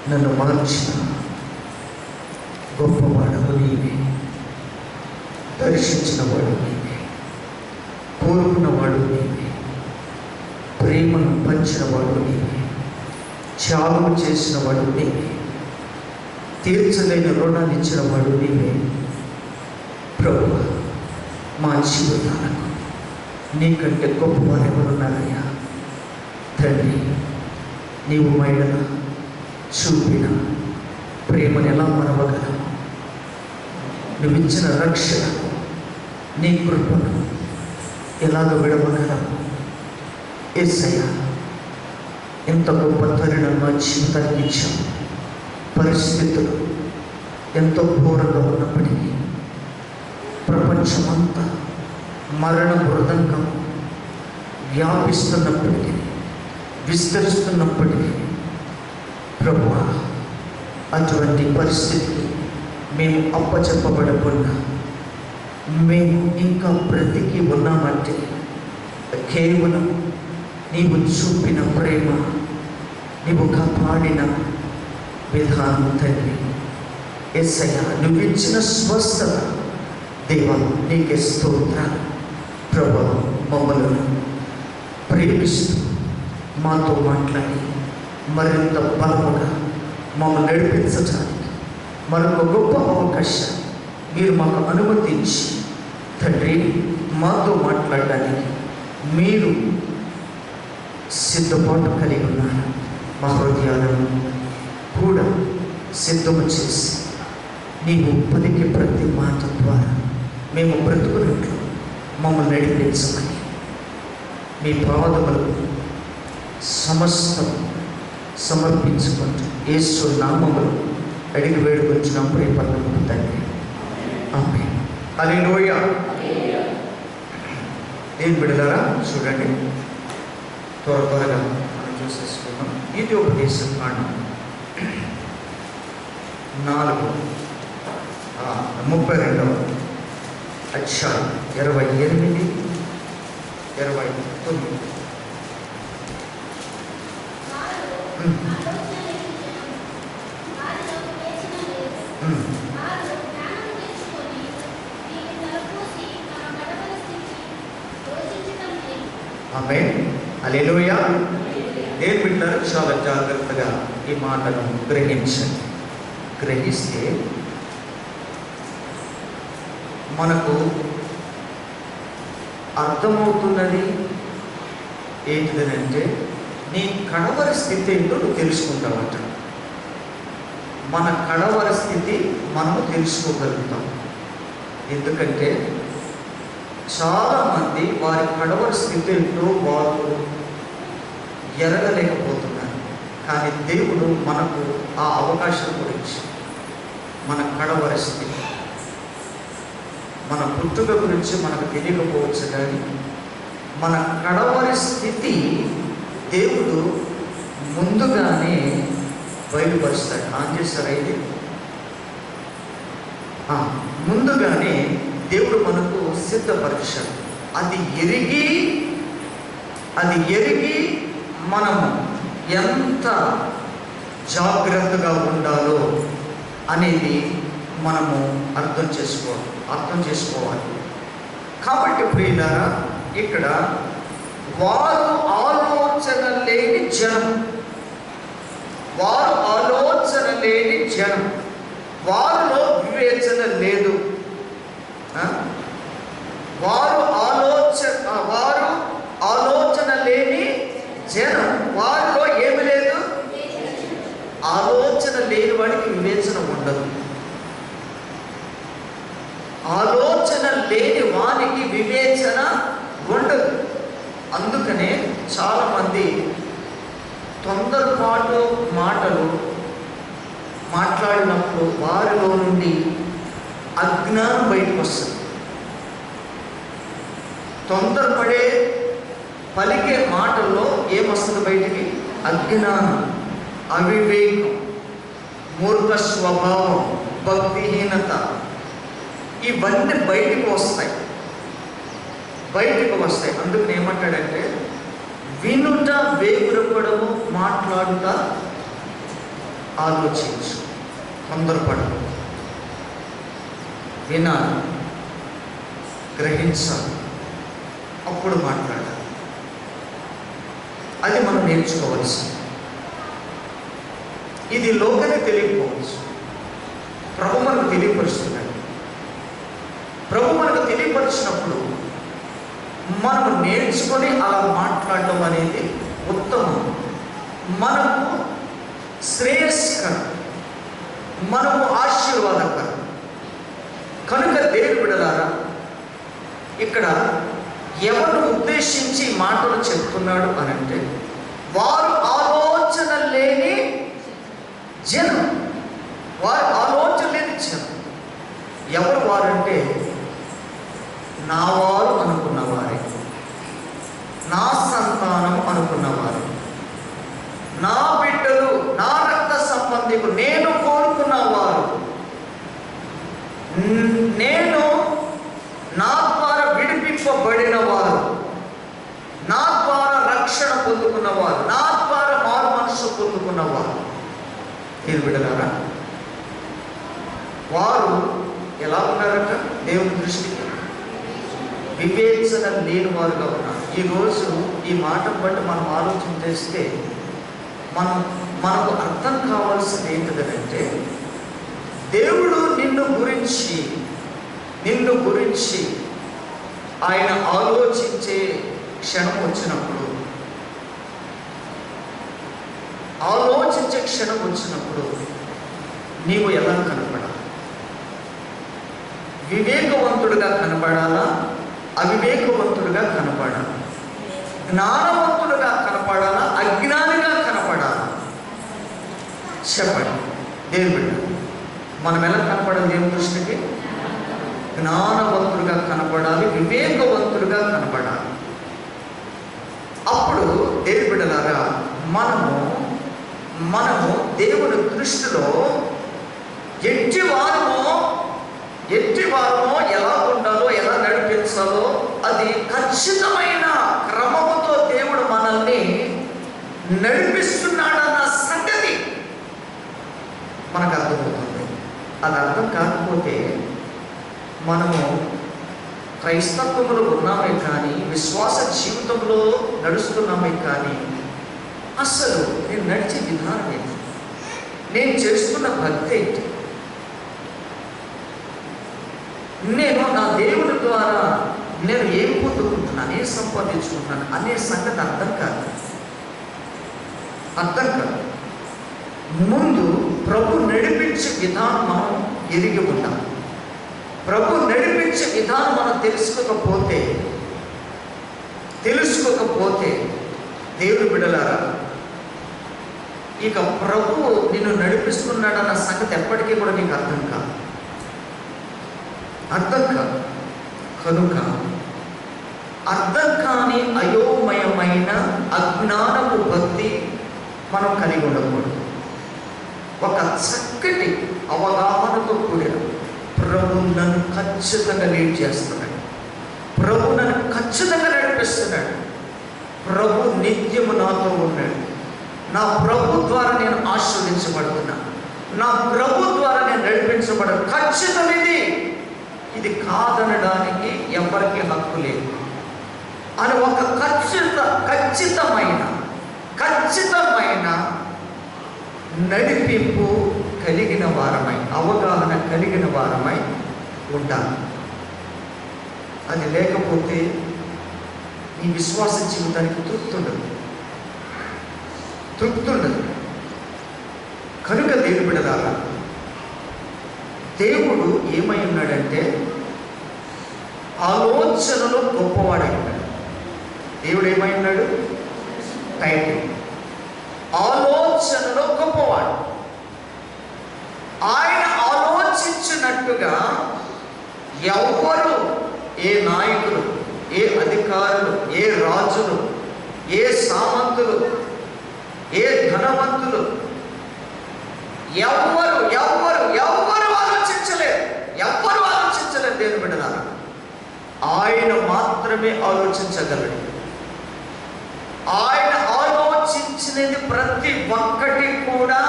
నన్ను మార్చిన గొప్పవాడవు నీవే, దర్శించిన వాడు నీవే, కోరుకున్నవాడు నీవే, ప్రేమను పంచిన వాడు నీవే, త్యాగం చేసిన వాడు నీవే, తీర్చలేని రుణాన్ని ఇచ్చిన వాడు నీవే. ప్రభువా, మా జీవితాలకు నీకంటే గొప్పవారు ఎవరున్నారయ్యా? తండ్రి, నీవు మైడన చూపిన ప్రేమను ఎలా మరవగలము? నువ్వు ఇచ్చిన రక్షణ, నీ కృపను ఎలాగ విడవగలము? యేసయ్యా, ఎంత గొప్ప తరుణం మా జీవితానికి ఇచ్చాము. పరిస్థితులు ఎంతో ఘోరంగా ఉన్నప్పటికీ, ప్రపంచమంతా మరణ మృదంగం వ్యాపిస్తున్నప్పటికీ, విస్తరిస్తున్నప్పటికీ, ప్రభువా, అటువంటి పరిస్థితికి మేము అప్పచెప్పబడకుండా మేము ఇంకా బ్రతికి ఉన్నామంటే కేవలం నీవు చూపిన ప్రేమ, నీవు కాపాడిన విధానం. తండ్రి యేసయ్యా, నువ్వు ఇచ్చిన స్వస్థత దేవా, నీకే స్తోత్రాలు. ప్రభువా, మమ్మల్ని ప్రేమిస్తూ మాతో మాట్లాడి మరింత బలముగా మమ్మల్ని నడిపించడానికి మరొక గొప్ప అవకాశం మీరు మాకు అనుమతించి, తండ్రి, మాతో మాట్లాడడానికి మీరు సిద్ధపాటు కలిగి ఉన్నారు. మా హృదయాలను కూడా సిద్ధము చేసి నీవు పలికే ప్రతి మాట ద్వారా మేము బ్రతుకున్నట్లు మమ్మల్ని నడిపించమని మీ పాదములకు సమస్తం సమర్పించుకుంటూ యేసు నామములో అడిగి వేడుకొంచున్నాం ప్రియ పరలోకపు తండ్రి. ఆమేన్. హల్లెలూయా. ఏం బిడ్డలారా, చూడండి, త్వరగా మనం చూసేసుకున్నాం. ఇది ఉపదేశ కాండం 32వ అధ్యాయం 28, 29. ఆమేన్. హల్లెలూయా. నేను బిడ్డలారా, చాలా జాగ్రత్తగా ఈ మాటను గ్రహించండి. గ్రహిస్తే మనకు అర్థమవుతున్నది ఏంటిదనంటే, నీ కడవరి స్థితి ఏంటో నువ్వు తెలుసుకుంటావట. మన కడవరి స్థితి మనము తెలుసుకోగలుగుతాం. ఎందుకంటే చాలామంది వారి కడవరి స్థితి ఏంటో వారు ఎరగలేకపోతున్నారు. కానీ దేవుడు మనకు ఆ అవకాశం గురించి, మన కడవరి స్థితి, మన పుట్టుక గురించి మనకు తెలియకపోవచ్చు, కానీ మన కడవరి స్థితి దేవుడు ముందుగానే బయలుపరుస్తాడు. ఆన్ చేస్తారా? ఇది ముందుగానే దేవుడు మనకు సిద్ధపరిచాడు. అది ఎరిగి మనము ఎంత జాగ్రత్తగా ఉండాలో అనేది మనము అర్థం చేసుకోవాలి. కాబట్టి ప్రియులారా, ఇక్కడ వారు ఆలోచన లేని జనం, వారిలో వివేచన లేదు. వారు ఆలోచన లేని జనం, వారిలో ఏమి లేదు? ఆలోచన లేని వాడికి వివేచన ఉండదు. ఆలోచన లేని వానికి వివేచన ఉండదు. అందుకనే చాలామంది తొందరపాటు మాటలు మాట్లాడినప్పుడు వారిలో నుండి అజ్ఞానం బయటకు వస్తుంది. తొందరపడే పలికే మాటల్లో ఏమొస్తుంది బయటికి? అజ్ఞానం, అవివేకం, మూర్ఖ స్వభావం, భక్తిహీనత, ఇవన్నీ బయటకు వస్తాయి. అందుకని ఏమంటాడంటే, వినుట వేగురపడము, మాట్లాడుట ఆలోచించు, తొందరపడు, వినాలి, గ్రహించాలి, అప్పుడు మాట్లాడాలి. అది మనం నేర్చుకోవాల్సింది. ఇది లోకనే తెలియకపోవచ్చు, ప్రభు మనకు తెలియపరుస్తున్నాడు. ప్రభు మనకు తెలియపరిచినప్పుడు మనము నేర్చుకొని అలా మాట్లాడటం అనేది ఉత్తమం, మనకు శ్రేయస్కరం, మనము ఆశీర్వాదకరం. కనుక దేవుని బిడ్డలారా, ఇక్కడ ఎవరు ఉద్దేశించి మాటలు చెప్తున్నాడు అని అంటే, వారు ఆలోచన లేని జనం. వారు ఆలోచన లేని జనం. ఎవరు వారంటే, నా వారు అనుకున్నవారే, నా సంతానం అనుకున్నవారు, నా బిడ్డలు, నా రక్త సంబంధికులు, నేను కోరుకున్నవారు, నేను నా ద్వారా విడిపింపబడిన వారు, నా ద్వారా రక్షణ పొందుకున్నవారు, నా ద్వారా మారు మనసు పొందుకున్నవారు. మీరు బిడ్డలారా, వారు ఎలా ఉన్నారట? దేవుని దృష్టికి వివేచన లేని వారుగా ఉన్నారు. ఈరోజు ఈ మాటను బట్టి మనం ఆలోచన చేస్తే మనకు అర్థం కావాల్సింది ఏంటిదంటే, దేవుడు నిన్ను గురించి ఆయన ఆలోచించే క్షణం వచ్చినప్పుడు, నీవు ఎలా కనపడాలి? వివేకవంతుడిగా కనపడాలా? అవివేకవంతుడిగా కనపడాలా? జ్ఞానవంతుడిగా కనపడాలా? అజ్ఞానిగా కనపడాలా? చెప్పండి. దేవుడు మనం ఎలా కనపడాలి? దేవుని దృష్టికి జ్ఞానవంతుడిగా కనపడాలి, వివేకవంతుడిగా కనపడాలి. అప్పుడు దేవుని బిడ్డలారా, మనము దేవుని దృష్టిలో ఎట్టివారమో ఎలా ఉండాలో, ఎలా నడిపించాలో, అది ఖచ్చితమైన క్రమముతో దేవుడు మనల్ని నడిపిస్తున్నాడన్న సంగతి మనకు అర్థమవుతుంది. అది అర్థం కాకపోతే మనము క్రైస్తత్వంలో ఉన్నామే కానీ, విశ్వాస జీవితంలో నడుస్తున్నామే కానీ, అసలు నేను నడిచే విధానం ఏంటి, నేను చేస్తున్న భక్తి ఏంటి, నేను నా దేవుని ద్వారా నేను ఏం పొందుకుంటున్నాను, ఏం సంపాదించుకుంటున్నాను అనే సంగతి అర్థం కాదు. ముందు ప్రభు నడిపించే విధానం మనం ఎరిగి ఉంటాం. ప్రభు నడిపించే విధానం మనం తెలుసుకోకపోతే దేవుని బిడ్డలారా, ఇక ప్రభు నిన్ను నడిపిస్తున్నాడన్న సంగతి ఎప్పటికీ కూడా నీకు అర్థం కాదు. కనుక అర్థం కాని అయోమయమైన అజ్ఞానపు భక్తి మనం కలిగి ఉండకూడదు. ఒక చక్కటి అవగాహనతో కూడిన, ప్రభు నన్ను ఖచ్చితంగా లీడ్ చేస్తున్నాడు, ప్రభు నన్ను ఖచ్చితంగా నడిపిస్తున్నాడు, ప్రభు నిత్యము నాతో ఉన్నాడు, నా ప్రభు ద్వారా నేను ఆశీర్వదించబడుతున్నాను, నా ప్రభు ద్వారా నేను నడిపించబడను, ఖచ్చితమైనది, ఇది కాదనడానికి ఎవరికి హక్కు లేదు అని ఒక ఖచ్చితమైన నడిపింపు కలిగిన వారమై, అవగాహన కలిగిన వారమై ఉండాలి. అది లేకపోతే నీ విశ్వాస జీవితానికి తృప్తి ఉండదు. కనుక దేవుని బిడ్డలారా, దేవుడు ఏమై ఉన్నాడంటే ఆలోచనలో గొప్పవాడై ఉన్నాడు. దేవుడు ఏమై ఉన్నాడు? టైటిల్ ఆలోచనలో గొప్పవాడు. ఆయన ఆలోచించినట్టుగా ఎవ్వరు, ఏ నాయకులు, ఏ అధికారులు, ఏ రాజులు, ఏ సామంతులు, ఏ ధనవంతులు ఎవ్వరు ఆలోచించలేదు. దేవుని బిడ్డలారా, ఆయన మాత్రమే ఆలోచించగలడు. ఆయన ఆలోచించినది ప్రతి ఒక్కటి కూడా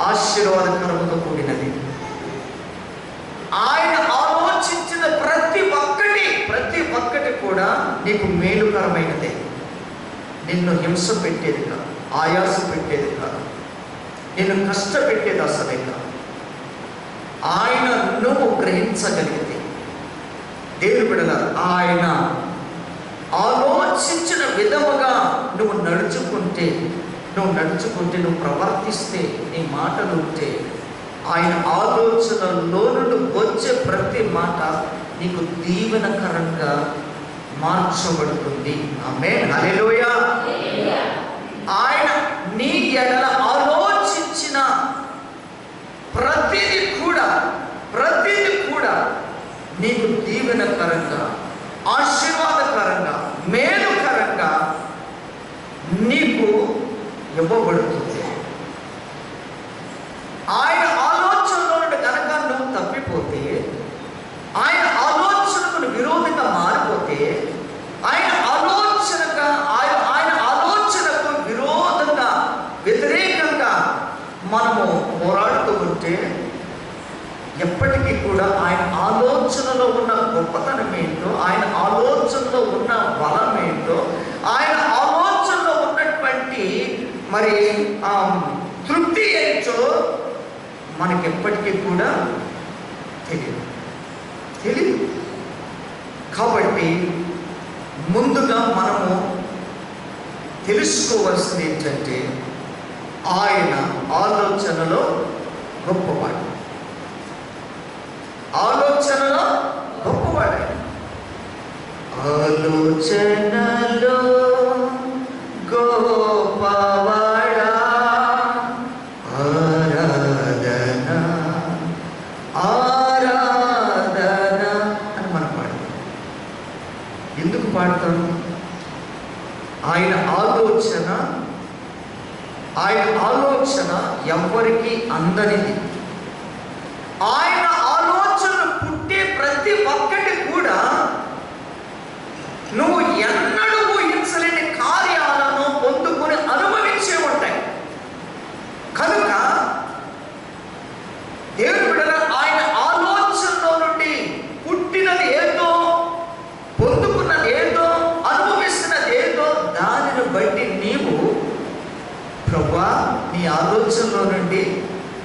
ఆశీర్వాదకరముతో కూడినది. ఆయన ఆలోచించిన ప్రతి ఒక్కటి కూడా నీకు మేలుకరమైనదే. నిన్ను హింస పెట్టేది కాదు, ఆయాస పెట్టేది కాదు, నిన్ను కష్టపెట్టేది అసలే కాదు. ఆయన నువ్వు గ్రహించగలిగితే, దేవుని బిడ్డలారా, ఆయన ఆలోచించిన విధముగా నువ్వు నడుచుకుంటే, నువ్వు ప్రవర్తిస్తే, నీ మాటలు ఉంటే, ఆయన ఆలోచనలో నుండి వచ్చే ప్రతి మాట నీకు దీవెనకరంగా మార్చబడుతుంది. ఆమేన్, హల్లెలూయా. ఆయన నీ ఎడల ఆలోచించిన ప్రతిదీ కూడా నీకు దీవెనకరంగా, ఆశీర్వాదకరంగా, మేలుకరంగా నీకు ఇవ్వబడుతుంది. ఆయన ఆలోచనలో నుండి కనుక నువ్వు తప్పిపోతే, ఆయన ఆలోచనకు విరోధంగా మారిపోతే, ఆయన ఆలోచనకు విరోధంగా, వ్యతిరేకంగా మనము పోరాడుతూ ఉంటే, ఎప్పటికీ కూడా ఆయన ఆలోచనలో ఉన్న గొప్పతనం ఏంటో, ఆయన ఆలోచనలో ఉన్న బలం ఏంటో, ఆయన ఆలోచనలో ఉన్నటువంటి మరి తృప్తి ఏంటో మనకెప్పటికీ కూడా తెలియదు. కాబట్టి ముందుగా మనము తెలుసుకోవాల్సింది ఏంటంటే, ఆయన ఆలోచనలో గొప్పవాడు. ఆలోచనలో గొప్పవాడు. ఆలోచనలో గొప్పవాడా, ఆరాధన అని మనం పాడతాం. ఎందుకు పాడతాం? ఆయన ఆలోచన ఎవ్వరికి అందనిది. ఆయన ఆలోచన పుట్టే ప్రతి ఒక్కటి కూడా నువ్వు ఎన్నడూ ఊహించలేని కార్యాలను పొందుకొని అనుభవించే ఉంటాయి. కనుక దేవుని బిడ్డలారా, ఆయన ఆలోచనలో నుండి పుట్టినది ఏదో, పొందుకున్నది ఏదో, అనుభవిస్తున్నది ఏదో, దానిని బట్టి నీవు ప్రభువా, నీ ఆలోచనలో నుండి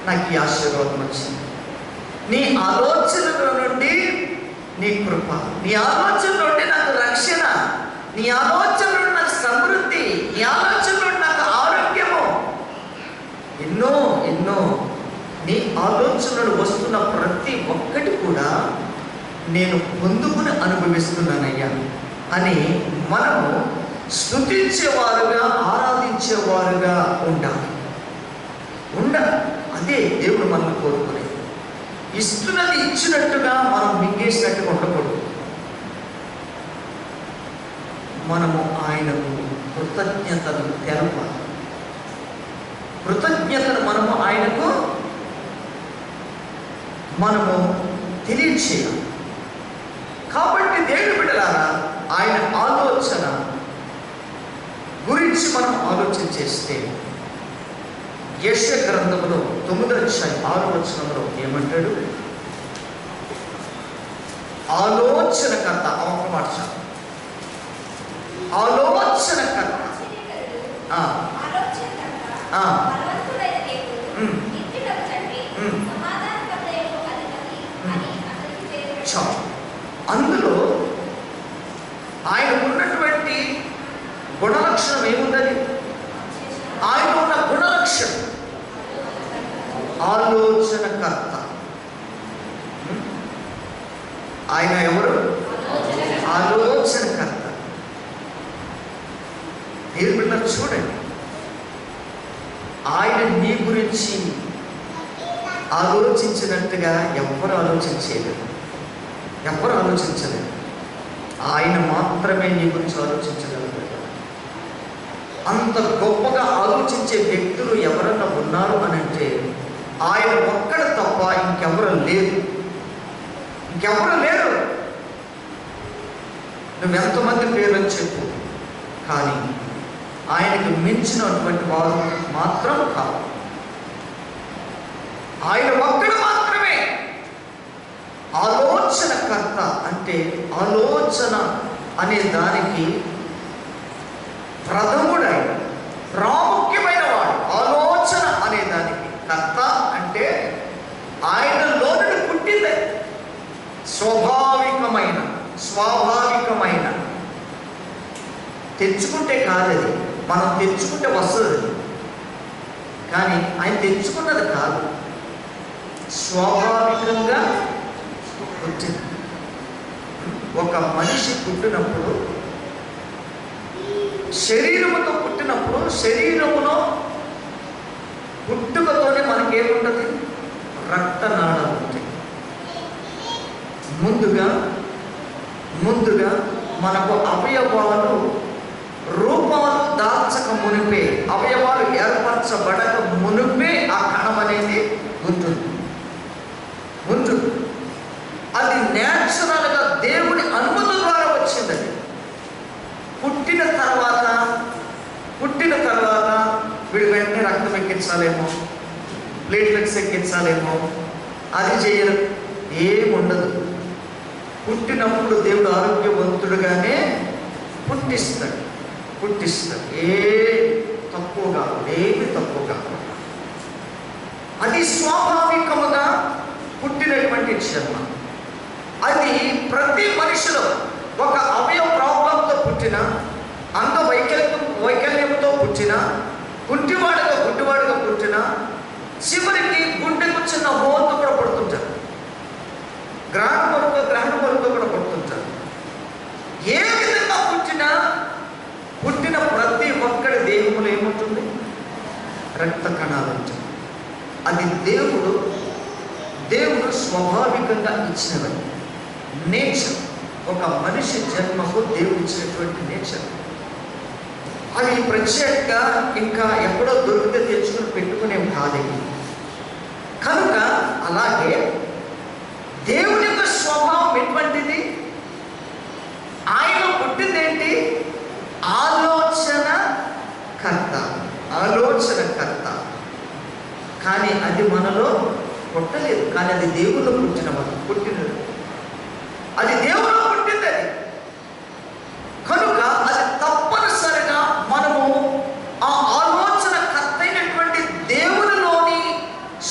నాకు ఈ ఆశీర్వాదం వచ్చింది, నీ ఆలోచనలో నుండి నీ కృప, నీ ఆలోచనలో నుండి నాకు రక్షణ, నీ ఆలోచనలో నుండి నాకు సమృద్ధి, నీ ఆలోచనలో నుండి నాకు ఆరోగ్యము, ఎన్నో నీ ఆలోచనలు వస్తున్న ప్రతి ఒక్కటి కూడా నేను పొందుకుని అనుభవిస్తున్నానయ్యా అని మనము స్తుతించేవారుగా, ఆరాధించేవారుగా ఉండాలి. అదే దేవుడు మనల్ని కోరుకునేది. ఇస్తున్నది ఇచ్చినట్టుగా మనం మింగేసినట్టుగా ఉండకూడదు. మనము ఆయనకు కృతజ్ఞతను తెలపాలి. కృతజ్ఞతను మనము తెలియచేయాలి. కాబట్టి దేవుని బిడ్డలారా, ఆయన ఆలోచన గురించి మనం ఆలోచన చేస్తే, యెషయా గ్రంథంలో 9:6 ఏమంటాడు? ఆలోచనకర్త, ఒక మాట చాలు, ఆలోచనకర్త, చాలు. అందులో ఆయన ఉన్నటువంటి గుణలక్షణం ఏముందని? ఆయన ఉన్న గుణలక్షణం ఆలోచనకర్త. ఆయన ఎవరు? ఆలోచనకర్త. దేవుని బిడ్డలు చూడండి, ఆయన నీ గురించి ఆలోచించినట్టుగా ఎవ్వరు ఆలోచించలేదు. ఆయన మాత్రమే నీ గురించి ఆలోచించగలరు. అంత గొప్పగా ఆలోచించే వ్యక్తులు ఎవరన్నా ఉన్నారు అని అంటే ఆయన ఒక్కడు తప్ప ఇంకెవరు లేరు. నువ్వెంతమంది పేర్లను చెప్పు, కానీ ఆయనకు మించినటువంటి వారు మాత్రం కాదు. ఆయన ఒక్కడు మాత్రమే ఆలోచనకర్త. అంటే ఆలోచన అనే దానికి ప్రథముడైన ప్రాముఖ్యమైన వాడు. ఆలోచన అనే దానికి కర్త అంటే ఆయనలో నుండి పుట్టింది. స్వాభావికమైన తెచ్చుకుంటే కాదది, మనం తెచ్చుకుంటే వస్తుంది, కానీ ఆయన తెచ్చుకున్నది కాదు, స్వాభావికంగా పుట్టింది. ఒక మనిషి పుట్టినప్పుడు, శరీరముతో పుట్టినప్పుడు, శరీరములో పుట్టుకతోనే మనకేముంటుంది? రక్తనాళాలు ఉంటాయి. ముందుగా మనకు అవయవాలు రూపాలు దాల్చక మునిపే, అవయవాలు ఏర్పరచబడక మునిపే ఆ కణం అనేది ఉంటుంది. అది న్యాచురల్గా దేవుని అనుమతి ద్వారా వచ్చింది. పుట్టిన తర్వాత వీడు వెంటనే రక్తం ఎక్కించాలేమో, ప్లేట్లెట్స్ ఎక్కించాలేమో, అది చేయరు, ఏముండదు. పుట్టినప్పుడు దేవుడు ఆరోగ్యవంతుడుగానే పుట్టిస్తాడు. ఏమి తక్కువ కాకుండా. అది స్వాభావికముగా పుట్టినటువంటి జన్మ. అది ప్రతి మనిషిలో ఒక అవయవ ప్రాబ్లంతో పుట్టిన, వైకల్యంతో పుట్టిన, గుడ్డివాడుగా పుట్టిన, చివరికి గుండెకు చిన్న హోల్తో కూడా పుడుతుంటారు, గ్రహణ కొరకు కూడా పుడుతుంటారు. ఏ విధంగా పుట్టిన ప్రతి ఒక్కడి దేహంలో ఏముంటుంది? రక్త కణాలు ఉంటుంది. అది దేవుడు స్వాభావికంగా ఇచ్చినవి నేచర్. ఒక మనిషి జన్మకు దేవుడు ఇచ్చినటువంటి నేచర్. అది ప్రత్యేకంగా ఇంకా ఎక్కడో దొరికితే తెచ్చుకుని పెట్టుకునేవి కాదేమి. కనుక అలాగే దేవుని యొక్క స్వభావం ఎటువంటిది? ఆయన పుట్టిందేంటి? ఆలోచనకర్త. కానీ అది మనలో పుట్టలేదు, కానీ అది దేవుల్లో పుట్టినది. అది దేవుల్లో పుట్టింది. అది కనుక అది తప్పనిసరిగా మనము ఆ ఆలోచనకర్త అయినటువంటి దేవునిలోని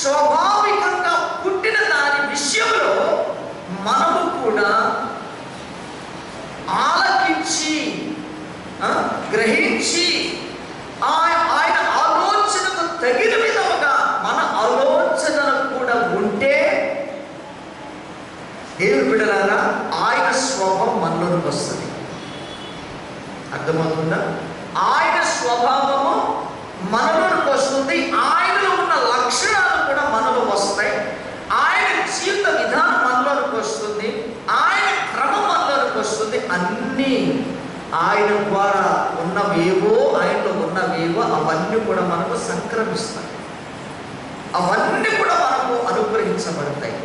స్వాభావికంగా పుట్టిన దాని విషయంలో మనము కూడా ఆలకించి గ్రహించి ఆయన ఆలోచనకు తగిన విధముగా మన ఆలోచనలు కూడా ఉంటే, దేవుని బిడ్డలారా, ఆయన స్వభావం మనలోకి వస్తుంది. అర్థమవుతుందా? ఆయన స్వభావము మనలోకి వస్తుంది. ఆయనలో ఉన్న లక్షణాలు కూడా మనలో వస్తాయి. ఆయన జీవిత విధానం మనలోకి వస్తుంది. ఆయన క్రమం మనలోకి వస్తుంది. అన్నీ ఆయన ద్వారా ఆయనలో ఉన్నవేవో అవన్నీ కూడా మనకు సంక్రమిస్తాయి. అవన్నీ కూడా మనకు అనుగ్రహించబడతాయి.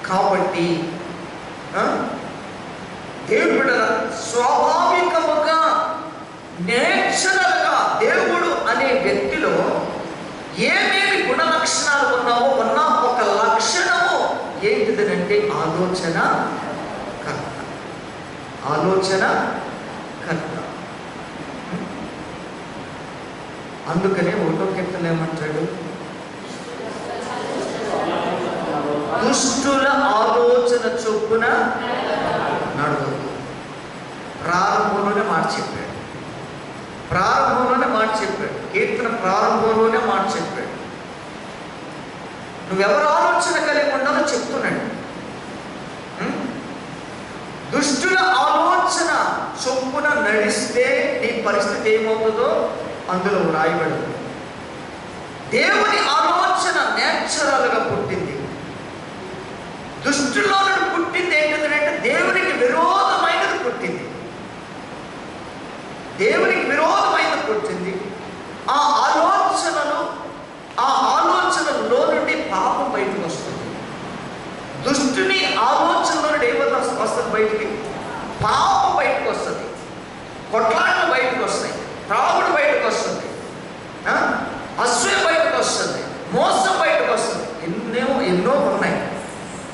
కాబట్టి దేవుడు స్వాభావికముగా నేచురల్గా దేవుడు అనే వ్యక్తిలో ఏమేమి గుణ లక్షణాలు ఉన్నావో ఉన్న ఒక లక్షణము ఏంటిదనంటే ఆలోచనకర్త. అందుకనే ఒకటో కీర్తనలో ఏమంటాడు? దుష్టుల ఆలోచన చొప్పున నడవదు. ప్రారంభంలోనే మాట చెప్పాడు. కీర్తన ప్రారంభంలోనే మాట చెప్పాడు. నువ్వెవరు ఆలోచన కలిగి ఉండాలో చెప్తున్నాడు. దుష్టుల ఆలోచన చొప్పున నడిస్తే నీ పరిస్థితి ఏమవుతుందో అందులో రాయబడింది. దేవుని ఆలోచన నేచురల్గా పుట్టింది. దుష్టులో పుట్టింది ఏంటంటే దేవునికి విరోధమైనది పుట్టింది. ఆ ఆలోచనలో నుండి పాపం బయటకు వస్తుంది. దుష్టుని ఆలోచనలో నుండి ఏమవుతుంది? వస్తుంది బయటికి, పాపం బయటకు వస్తుంది, కొట్లాటలు బయటకు వస్తాయి, త్రాగుడు బయటకు వస్తుంది, అసూయ బయటకు వస్తుంది, మోసం బయటకు వస్తుంది.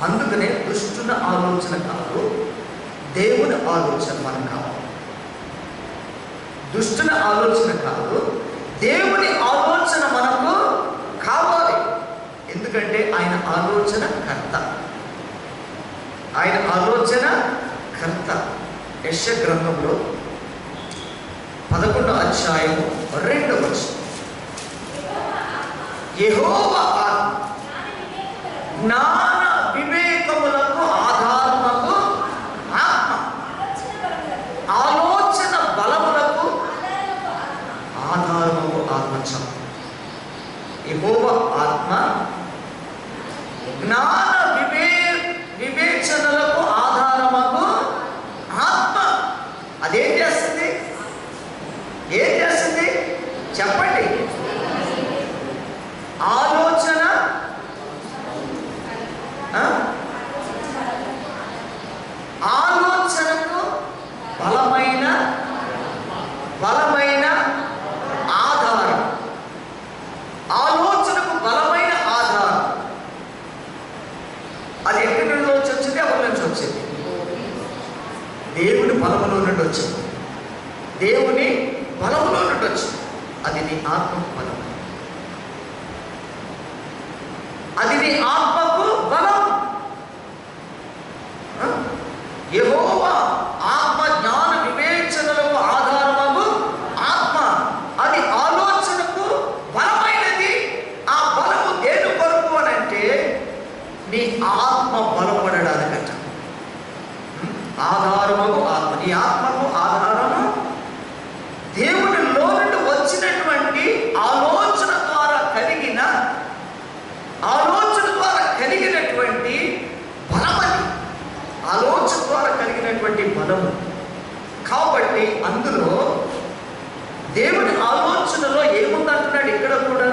అందుకనే దుష్టుల ఆలోచన కాదు, దేవుని ఆలోచన మనకు కావాలి. దుష్టుల ఆలోచన కాదు, దేవుని ఆలోచన మనకు కావాలి. ఎందుకంటే ఆయన ఆలోచన కర్త, ఆయన ఆలోచన కర్త. యెషయా గ్రంథంలో 11వ అధ్యాయము 2వ వచనం, యెహోవా ఆత్మ జ్ఞాన వివేకములకు ఆధారముకు ఆత్మ, ఆలోచన బలములకు ఆధారముకు ఆత్మ. యెహోవా ఆత్మ జ్ఞాన వివేచనలకు ఆధారముకు ఆత్మ. అదేం చేస్తుంది? ఏం చేస్తుంది చెప్పండి? ఆలోచన, ఆలోచనకు బలమైన ఆధారం. ఆలోచనకు బలమైన ఆధారం. అది ఎక్కడి నుండి వచ్చింది? ఎవరి నుంచి వచ్చింది? దేవుని బలములో నుండి వచ్చింది. దేవుని బలములో నుండి వచ్చింది. అది నీ ఆత్మకు బలం, అది నీ ఆత్మకు బలం. యెహోవా ఆత్మ జ్ఞాన వివేచనలకు ఆధారము ఆత్మ. అది ఆలోచనకు బలమైనది. ఆ బలము దేని కొరకు అని అంటే నీ ఆత్మ బలపడడానికట. ఆధారము ఆత్మ. నీ ఆత్మకు ఆధారము దేవునిలో నుండి వచ్చినటువంటి ఆలోచన ద్వారా కలిగినటువంటి బలమని, ఆలోచన ద్వారా కలిగినటువంటి బలము. కాబట్టి అందులో దేవుని ఆలోచనలో ఏముందంటున్నాడు? ఇక్కడ కూడా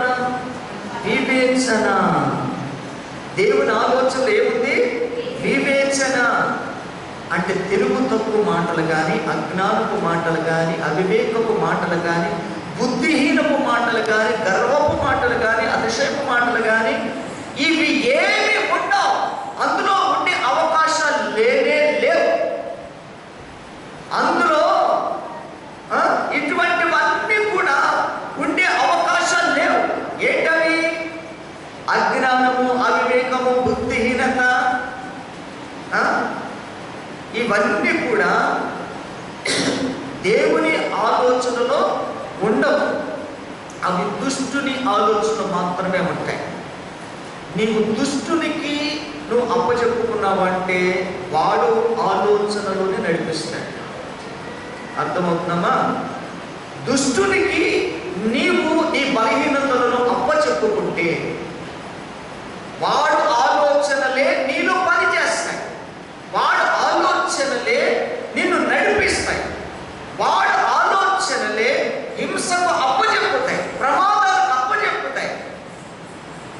వివేచన. దేవుని ఆలోచనలో ఏముంది? వివేచన. అంటే తెలుగు తప్పు మాటలు కానీ, అజ్ఞానపు మాటలు కానీ, అవివేకపు మాటలు కానీ, బుద్ధిహీనపు మాటలు కానీ, గర్వపు మాటలు కానీ, అతిశయపు మాటలు కానీ ఇవి ఏమి ఉండవు. అందులో ఉండే అవకాశాలు లేనే లేవు. అందులో ఇటువంటివన్నీ కూడా ఉండే అవకాశాలు లేవు. ఏంటవి? అజ్ఞానము, అవివేకము, బుద్ధిహీనత, ఇవన్నీ కూడా దేవుని ఆలోచనలో ఉండవు. అవి దుష్టుని ఆలోచన మాత్రమే ఉంటాయి. నీవు దుష్టునికి నువ్వు అప్పచెప్పుకున్నావంటే వాడు ఆలోచనలోనే నడిపిస్తాడు. అర్థమవుతుందమ్మా? దుష్టునికి నీవు నీ బలహీనతలను అప్పచెప్పుకుంటే వాడు ఆలోచనలే నీలో పనిచేస్తాయి. వాడు ఆలోచనలే నిన్ను నడిపిస్తాయి. వాడు ఆలోచనలే హింసకు అప్పచెప్పుతాయి, ప్రమాదాలకు అప్పచెప్పుతాయి,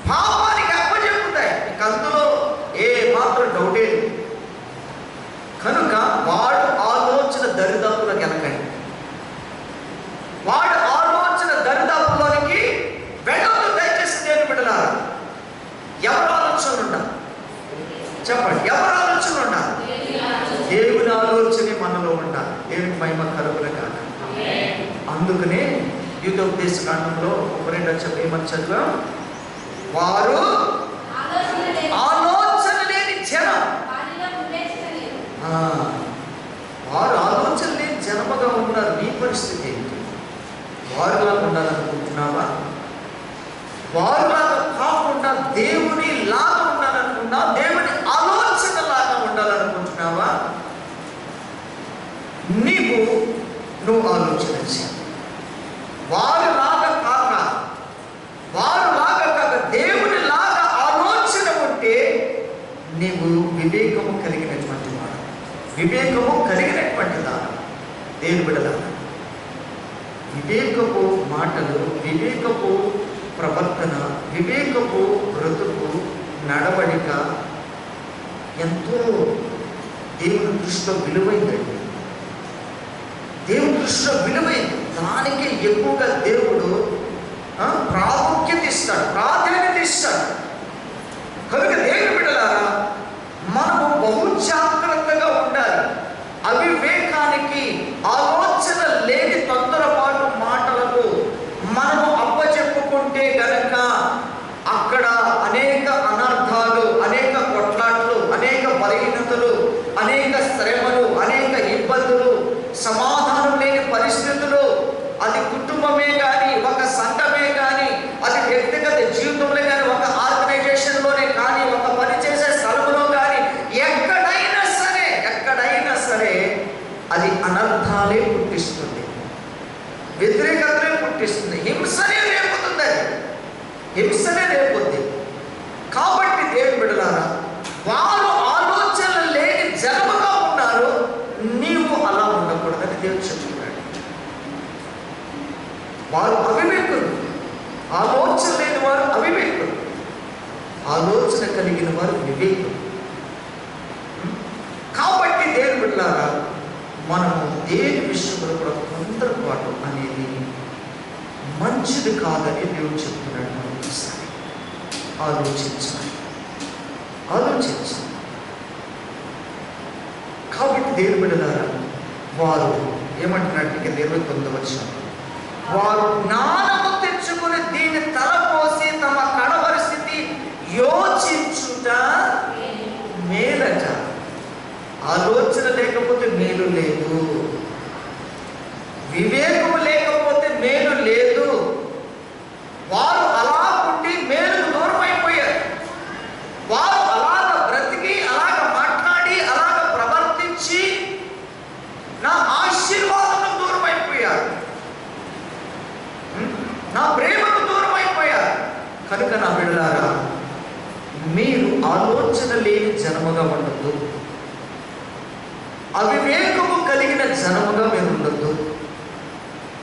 పాపానికి అప్పచెప్పుతాయి. అందులో ఏ మాత్రం డౌటే లేదు. కనుక వాడు ఆలోచన దరిదాపులకు వెళ్ళకండి. వాడు ఆలోచన దరిదాపులోనికి వెళ్ళదు. దయచేసి నేను బిడ్డలారా, ఎవరు ఆలోచన ఉండాలి చెప్పండి? ఎవరు ఆలోచన ఉండాలి? దేవుని ఆలోచనే మనలో ఉండాలి. దేవునికి మహిమ కలుగును గాక. అందుకనే యూతోపదేశ కాండంలో 1-2 వచ్చి ఏమని చదివాం? వారు ఆలోచన లేని జనం. వారు ఆలోచన లేని జనముగా ఉన్నారు. నీ పరిస్థితి ఏంటి? వారులాగా ఉండాలనుకుంటున్నావా? వారులాగా కాకుండా దేవుని లాగా ఉండాలనుకున్నా, దేవుని ఆలోచన లాగా ఉండాలనుకుంటున్నావా? నువ్వు ఆలోచన చేయాలి. వారులాగా కాక దేవుని లాగా ఆలోచన ఉంటే నీవు వివేకము కలిగినటువంటి వాడు, వివేకము కలిగినటువంటి దాని. దేవుని బిడ్డలారా, వివేకపు మాటలు, వివేకపు ప్రవర్తన, వివేకపు బ్రతుకు, నడవడిక ఎంతో దేవుని దృష్టిలో విలువైందండి. దేవుని దృష్టిలో విలువైంది. దానికి ఎక్కువగా దేవుడు ప్రాముఖ్యత ఇస్తాడు, ప్రాధాన్యత ఇస్తాడు. కనుక దేవుని బిడ్డలారా, ఉంటే గనక అక్కడ అనేక అనర్థాలు, అనేక కొట్లాట్లు, అనేక బలహీనతలు, అనేక శ్రమలు, అనేక ఇబ్బందులు, సమాధానం లేని పరిస్థితులు, అది కుటుంబమే కానీ, ఒక సంఘమే కానీ, అది వ్యక్తిగత జీవితంలో కానీ, ఒక ఆర్గనైజేషన్లోనే కానీ, ఒక పనిచేసే స్థలంలో కానీ, ఎక్కడైనా సరే అది అనర్థాలే పుట్టిస్తుంది, వ్యతిరేకతలే పుట్టిస్తుంది, హింసనే రేపుతుంది, అది హింసనే రేపుద్ది. కాబట్టి దేవుని బిడ్డలారా, వారు ఆలోచనలు లేని జనముగా ఉన్నారు, నీవు అలా ఉండకూడదని దేవుడు చెప్తున్నాడు. వారు అవివేకులు, ఆలోచన లేని వారు అవివేకులు, ఆలోచన కలిగిన వారు వివేకులు. కాబట్టి దేవుని బిడ్డలారా, మనము దేని విషయంలో కూడా తొందరపాటు అనేది మంచిది కాదని దేవుడు చెప్తున్నాడు. మనం ఒకసారి ఆలోచించాలి. కాబట్టి దేవుని బిడ్డలారా, వారు ఏమంటున్నట్టు 29వ వచనం, వారు జ్ఞానము తెచ్చుకుని దీన్ని తలపోసి తమ కడవరి స్థితి యోచించుట మేలట. ఆలోచన లేకపోతే మేలు లేదు, వివేకము లేకపోతే మేలు లేదు. వారు అలా పుట్టి మేలుకు దూరం అయిపోయారు. వారు అలాగ బ్రతికి, అలాగ మాట్లాడి, అలాగ ప్రవర్తించి నా ఆశీర్వాదం దూరం అయిపోయారు, నా ప్రేమకు దూరం అయిపోయారు. కనుక నా బిడ్డలారా, మీరు ఆలోచన లేని జనముగా ఉండద్దు, అవివేకము కలిగిన జనముగా మీరు ఉండద్దు.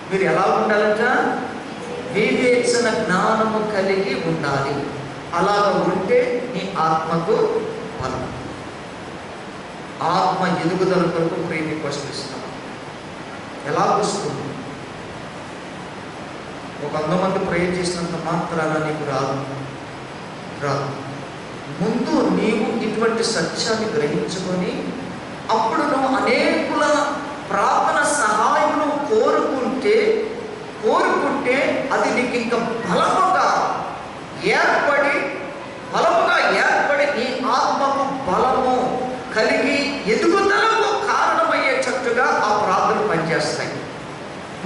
మీరు ఎలా ఉండాలంట? వివేచన జ్ఞానము కలిగి ఉండాలి. అలాగ ఉంటే నీ ఆత్మకు బలం, ఆత్మ ఎదుగుదల కొరకు ప్రేమి ప్రశ్నిస్తాం. ఎలా వస్తుంది? ఒక 100 మంది ప్రేయర్ చేసినంత మాత్రాన నీకు రాదు. ముందు నీవు ఇటువంటి సత్యాన్ని గ్రహించుకొని, అప్పుడు నువ్వు అనేకుల ప్రార్థన సహాయమును కోరుకుంటే అది నీకు ఇంకా బలముగా ఏర్పడి నీ ఆత్మకు బలము కలిగి ఎదుగుదలకు కారణమయ్యేటట్టుగా ఆ ప్రార్థనలు పనిచేస్తాయి.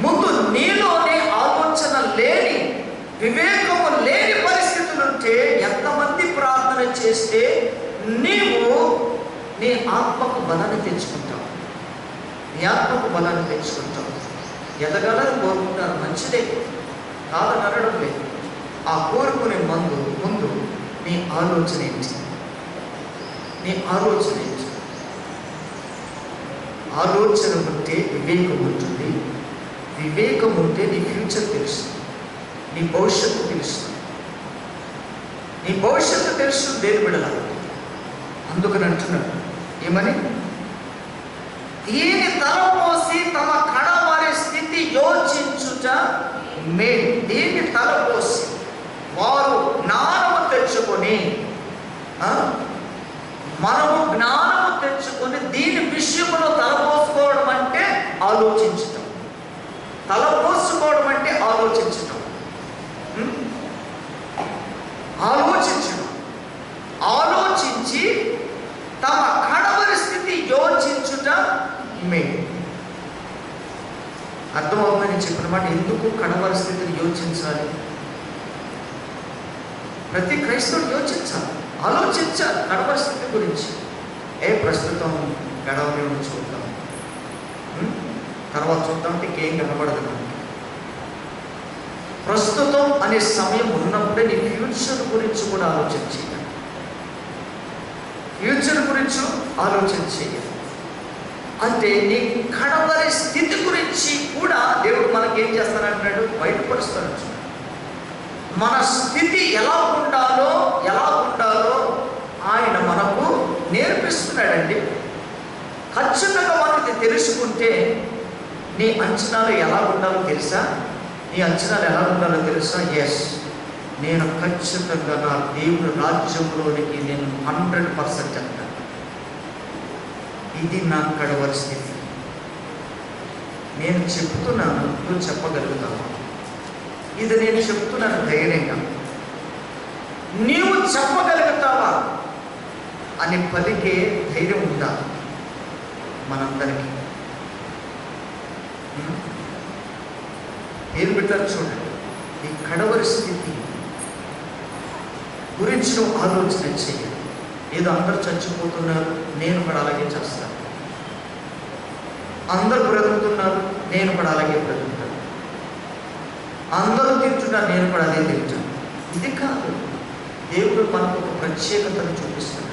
ముందు నీలోనే ఆలోచన లేని, వివేకము లేని పరిస్థితులుంటే ఎంతమంది ప్రార్థన చేస్తే నీవు నీ ఆత్మకు బలాన్ని తెచ్చుకుంటావు, ఎదగాలని కోరుకుంటారు, మంచిదే కాదని అనడం లేదు. ఆ కోరుకునే ముందు నీ ఆలోచన ఏంటి? ఆలోచన ఉంటే వివేకం ఉంటుంది, వివేకం ఉంటే నీ ఫ్యూచర్ తెలుస్తుంది, నీ భవిష్యత్తు తెలుస్తుంది. దేని బిడ్డలారా, అందుకని అంటున్నాడు ఏమని? దీని తలపోసి తమ కడవారి స్థితి యోచించుట మేలు. దీన్ని తలపోసి వారు జ్ఞానము తెచ్చుకొని, మనము జ్ఞానము తెచ్చుకొని దీని విషయంలో తలపోసుకోవడం అంటే ఆలోచించటం. ఆలోచించి తమ కడవరి స్థితి యోచించుట మేలు. అర్థమవుతుందని చెప్పిన మాట. ఎందుకు కడవరి స్థితిని యోచించాలి? ప్రతి క్రైస్తవుడు ఆలోచించాలి కడవరి స్థితి గురించి. ప్రస్తుతం గడవని చూద్దాం, తర్వాత చూద్దాం అంటే ఇంకేం కనబడదు. ప్రస్తుతం అనే సమయం ఉన్నప్పుడే నీ ఫ్యూచర్ గురించి కూడా ఆలోచించాలి. అంటే నీ కడవరి స్థితి గురించి కూడా దేవుడు మనకేం చేస్తానంటున్నాడు? బయటపరుస్తాడు. మన స్థితి ఎలా ఉండాలో ఆయన మనకు నేర్పిస్తున్నాడండి. ఖచ్చితంగా మనకి తెలుసుకుంటే నీ అంచనాలు ఎలా ఉండాలో తెలుసా? ఎస్, నేను ఖచ్చితంగా నా దేవుని రాజ్యంలోనికి నేను 100% అంటాను. ఇది నా కడవరి స్థితి. నేను చెప్తున్నాను, నువ్వు చెప్పగలుగుతావా? ఇది నేను చెప్తున్నాను ధైర్యంగా. నీవు చెప్పగలుగుతావా అని పలికే ధైర్యం ఉందా మనందరికీ? ఏం పెట్టారు చూడండి. ఈ కడవరి స్థితి గురించి నువ్వు ఆలోచన చేయాలి. ఏదో అందరూ చచ్చిపోతున్నారు, నేను కూడా అలాగే చేస్తాను. అందరూ బ్రతుకుతున్నారు, నేను కూడా అలాగే బ్రతుకుతాను. అందరూ తింటున్నారు, నేను కూడా అదే తింటాను. ఇది కాదు. దేవుడు మనకు ఒక ప్రత్యేకతను చూపిస్తున్నాడు.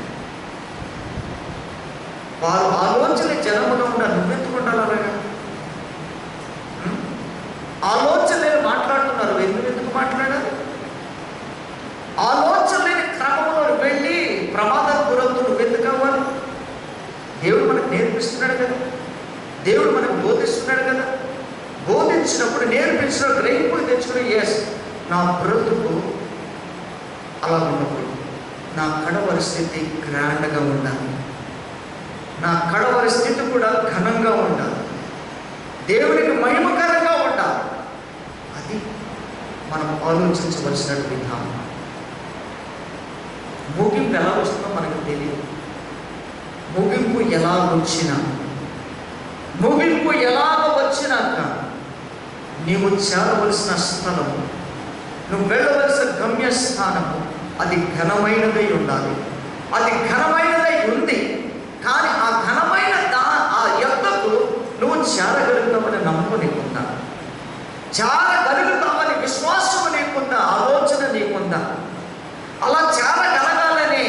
వారు ఆలోచన జనములో ఉండాలి. నువ్వెందుకు ఉండాలి అలాగా? ఆలోచన లేని మాట్లాడుతున్నారు, ఎందుకు మాట్లాడాలి? ఆలోచన లేని క్రమంలో వెళ్ళి ప్రమాదం గురవుతూ నువ్వెందుకు అవ్వాలి? దేవుడు మనకు నేర్పిస్తున్నాడు కదా, దేవుడు మనకు బోధిస్తున్నాడు కదా. బోధించినప్పుడు నేర్పించిన గ్రహింపులు తెచ్చుకుని, ఎస్ నా బ్రతుకు అలా ఉన్నప్పుడు నా కడవరి స్థితి గ్రాండ్గా ఉండాలి, నా కడవరి స్థితి కూడా ఘనంగా ఉండాలి, దేవునికి మహిమకరంగా ఉండాలి. అది మనం ఆలోచించవలసిన విధానం. ముగింపు ఎలా వస్తుందో మనకు తెలియదు. ముగింపు ఎలా వచ్చినా, ముగింపు ఎలాగ వచ్చినాక నీవు చేరవలసిన స్థలము, నువ్వు వెళ్ళవలసిన గమ్యస్థానము అది ఘనమైనదై ఉండాలి. అది ఘనమైనదై ఉంది. కానీ ఆ ఘనమైన ఆ యొక్కకు నువ్వు చేరగలుగుతావని నమ్మకం నీకుందా? చేరగలుగుతావని విశ్వాసం నీకుందా? ఆలోచన నీకుందా? అలా చేరగలగాలనే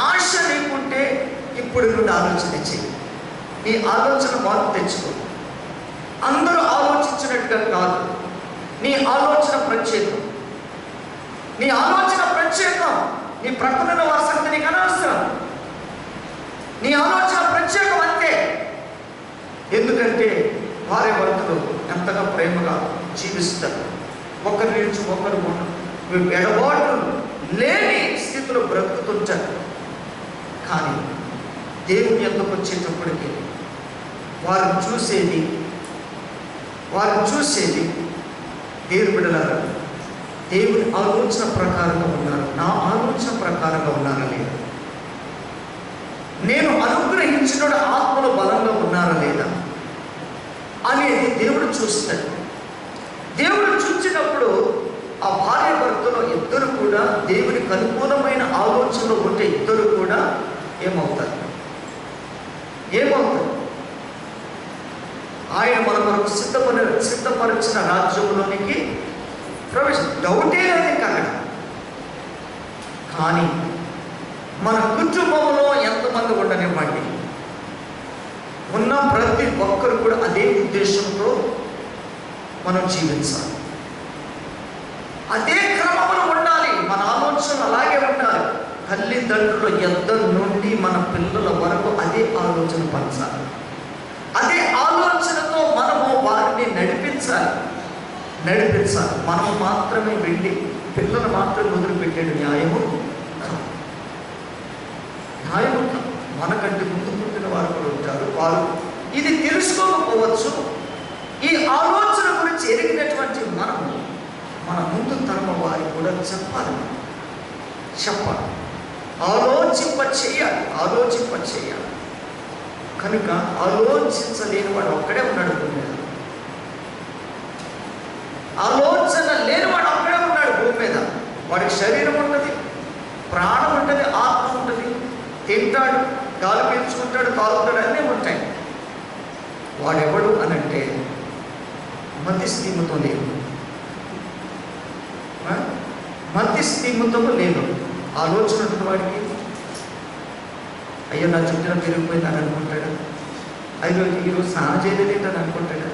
ఆశ నీకుంటే ఇప్పుడు నుండి ఆలోచన చెయ్యి. నీ ఆలోచన మార్పు తెచ్చుకో. అందరూ ఆలోచించినట్టుగా కాదు. నీ ఆలోచన ప్రత్యేకం. నీ ఆలోచన ప్రత్యేకం. నీ ప్రకటన వారి సంగతి నీకు అనవసరం. నీ ఆలోచన ప్రత్యేకం అంతే. ఎందుకంటే భార్య భర్తలు ఎంతగా ప్రేమగా జీవిస్తారు. ఒకరి నుంచి ఒకరు ఎడబాటు లేని స్థితిలో బ్రతుకుతుంటారు. కానీ దేవుని ఎందుకు వచ్చేటప్పటికి వారిని చూసేది దేవుని బిడ్డలారా, దేవుని ఆలోచన ప్రకారంగా ఉన్నారు, నా ఆలోచన ప్రకారంగా ఉన్నారా లేదా, నేను అనుగ్రహించిన ఆత్మలో బలంగా ఉన్నారా లేదా అనేది దేవుడు చూస్తాడు. దేవుడు చూసినప్పుడు ఆ భార్య భర్తలో ఇద్దరు కూడా దేవునికి అనుకూలమైన ఆలోచనలో ఉంటే ఇద్దరు కూడా ఏమవుతారు? ఆయన మన కొరకు సిద్ధపరిచిన రాజ్యంలోనికి డౌటే లేదు ఇంకా. కానీ మన కుటుంబంలో ఎంతమంది ఉండనివ్వండి, ఉన్న ప్రతి ఒక్కరు కూడా అదే ఉద్దేశంతో మనం జీవించాలి. అదే క్రమంలో ఉండాలి. మన ఆలోచనలు అలాగే ఉండాలి. తల్లిదండ్రుల ఇద్దరు నుండి మన పిల్లల వరకు అదే ఆలోచన పంచాలి. అదే ఆలోచనతో మనము వారిని నడిపించాలి. మనము మాత్రమే వెళ్ళి పిల్లలు మాత్రమే వదిలిపెట్టేది న్యాయము కాదు. మనకంటే ముందు పుట్టిన వారు కూడా ఉంటారు. వారు ఇది తెలుసుకోకపోవచ్చు. ఈ ఆలోచన గురించి ఎరిగినటువంటి మనము మన ముందు తరమ వారికి కూడా చెప్పాలి. ఆలోచింప చేయాలి. కనుక ఆలోచించలేని వాడు ఒక్కడే ఉన్నాడు. ఆలోచన లేనివాడు ఒక్కడే ఉన్నాడు భూమి మీద. వాడికి శరీరం ఉంటుంది, ప్రాణం ఉంటుంది, ఆత్మ ఉంటుంది, తింటాడు, గాలి పీల్చుకుంటాడు, తాగుతాడు, అన్నీ ఉంటాయి. వాడెవడు అనంటే మధ్యస్థీమతో లేదు. మధ్యస్థీమతో లేదు. ఆలోచన ఉంటుంది వాడికి. అయ్యో నా చుట్టూ పెరిగిపోయింది అని అనుకుంటాడు. అయ్యో ఈరోజు స్నానం చేయలేదని అనుకుంటాడు.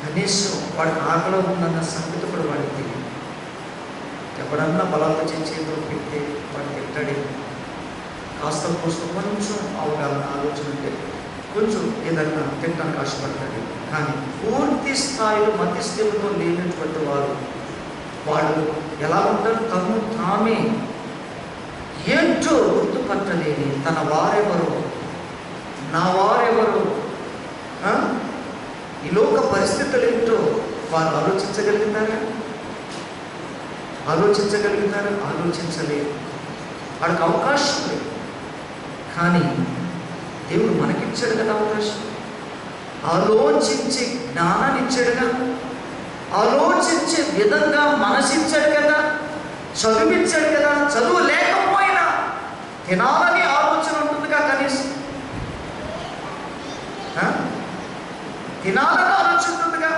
కనీసం వాడికి ఆకలి ఉందన్న సంగతి కూడా వాడికి తెలియదు. ఎప్పుడన్నా బలాలు చేసేదో పెడితే వాడు తింటాడే. కాస్త కోస్త కొంచెం అవగాహన ఆలోచన ఉంటే కొంచెం ఏదన్నా తింటానికి ఆశపడతాడు. కానీ పూర్తి స్థాయిలో మధ్యస్థితితో లేనటువంటి వాళ్ళు ఎలా ఉంటారు? తను తామే ఏంటో గుర్తుపట్టలేని తన వారెవరు, నా వారెవరు, ఈ లోక పరిస్థితులు ఏంటో వారు ఆలోచించగలుగుతారా? ఆలోచించలేదు. వాడికి అవకాశం లేదు. కానీ దేవుడు మనకిచ్చాడు కదా అవకాశం. ఆలోచించే జ్ఞానాన్ని ఇచ్చాడుగా, ఆలోచించే విధంగా మనసిచ్చాడు కదా, చదివించాడు కదా. చదువు లేకపోయినా తినాలని ఆలోచన ఉంటుందిగా, కనీసం తినాలని ఆలోచన ఉంటుందిగా,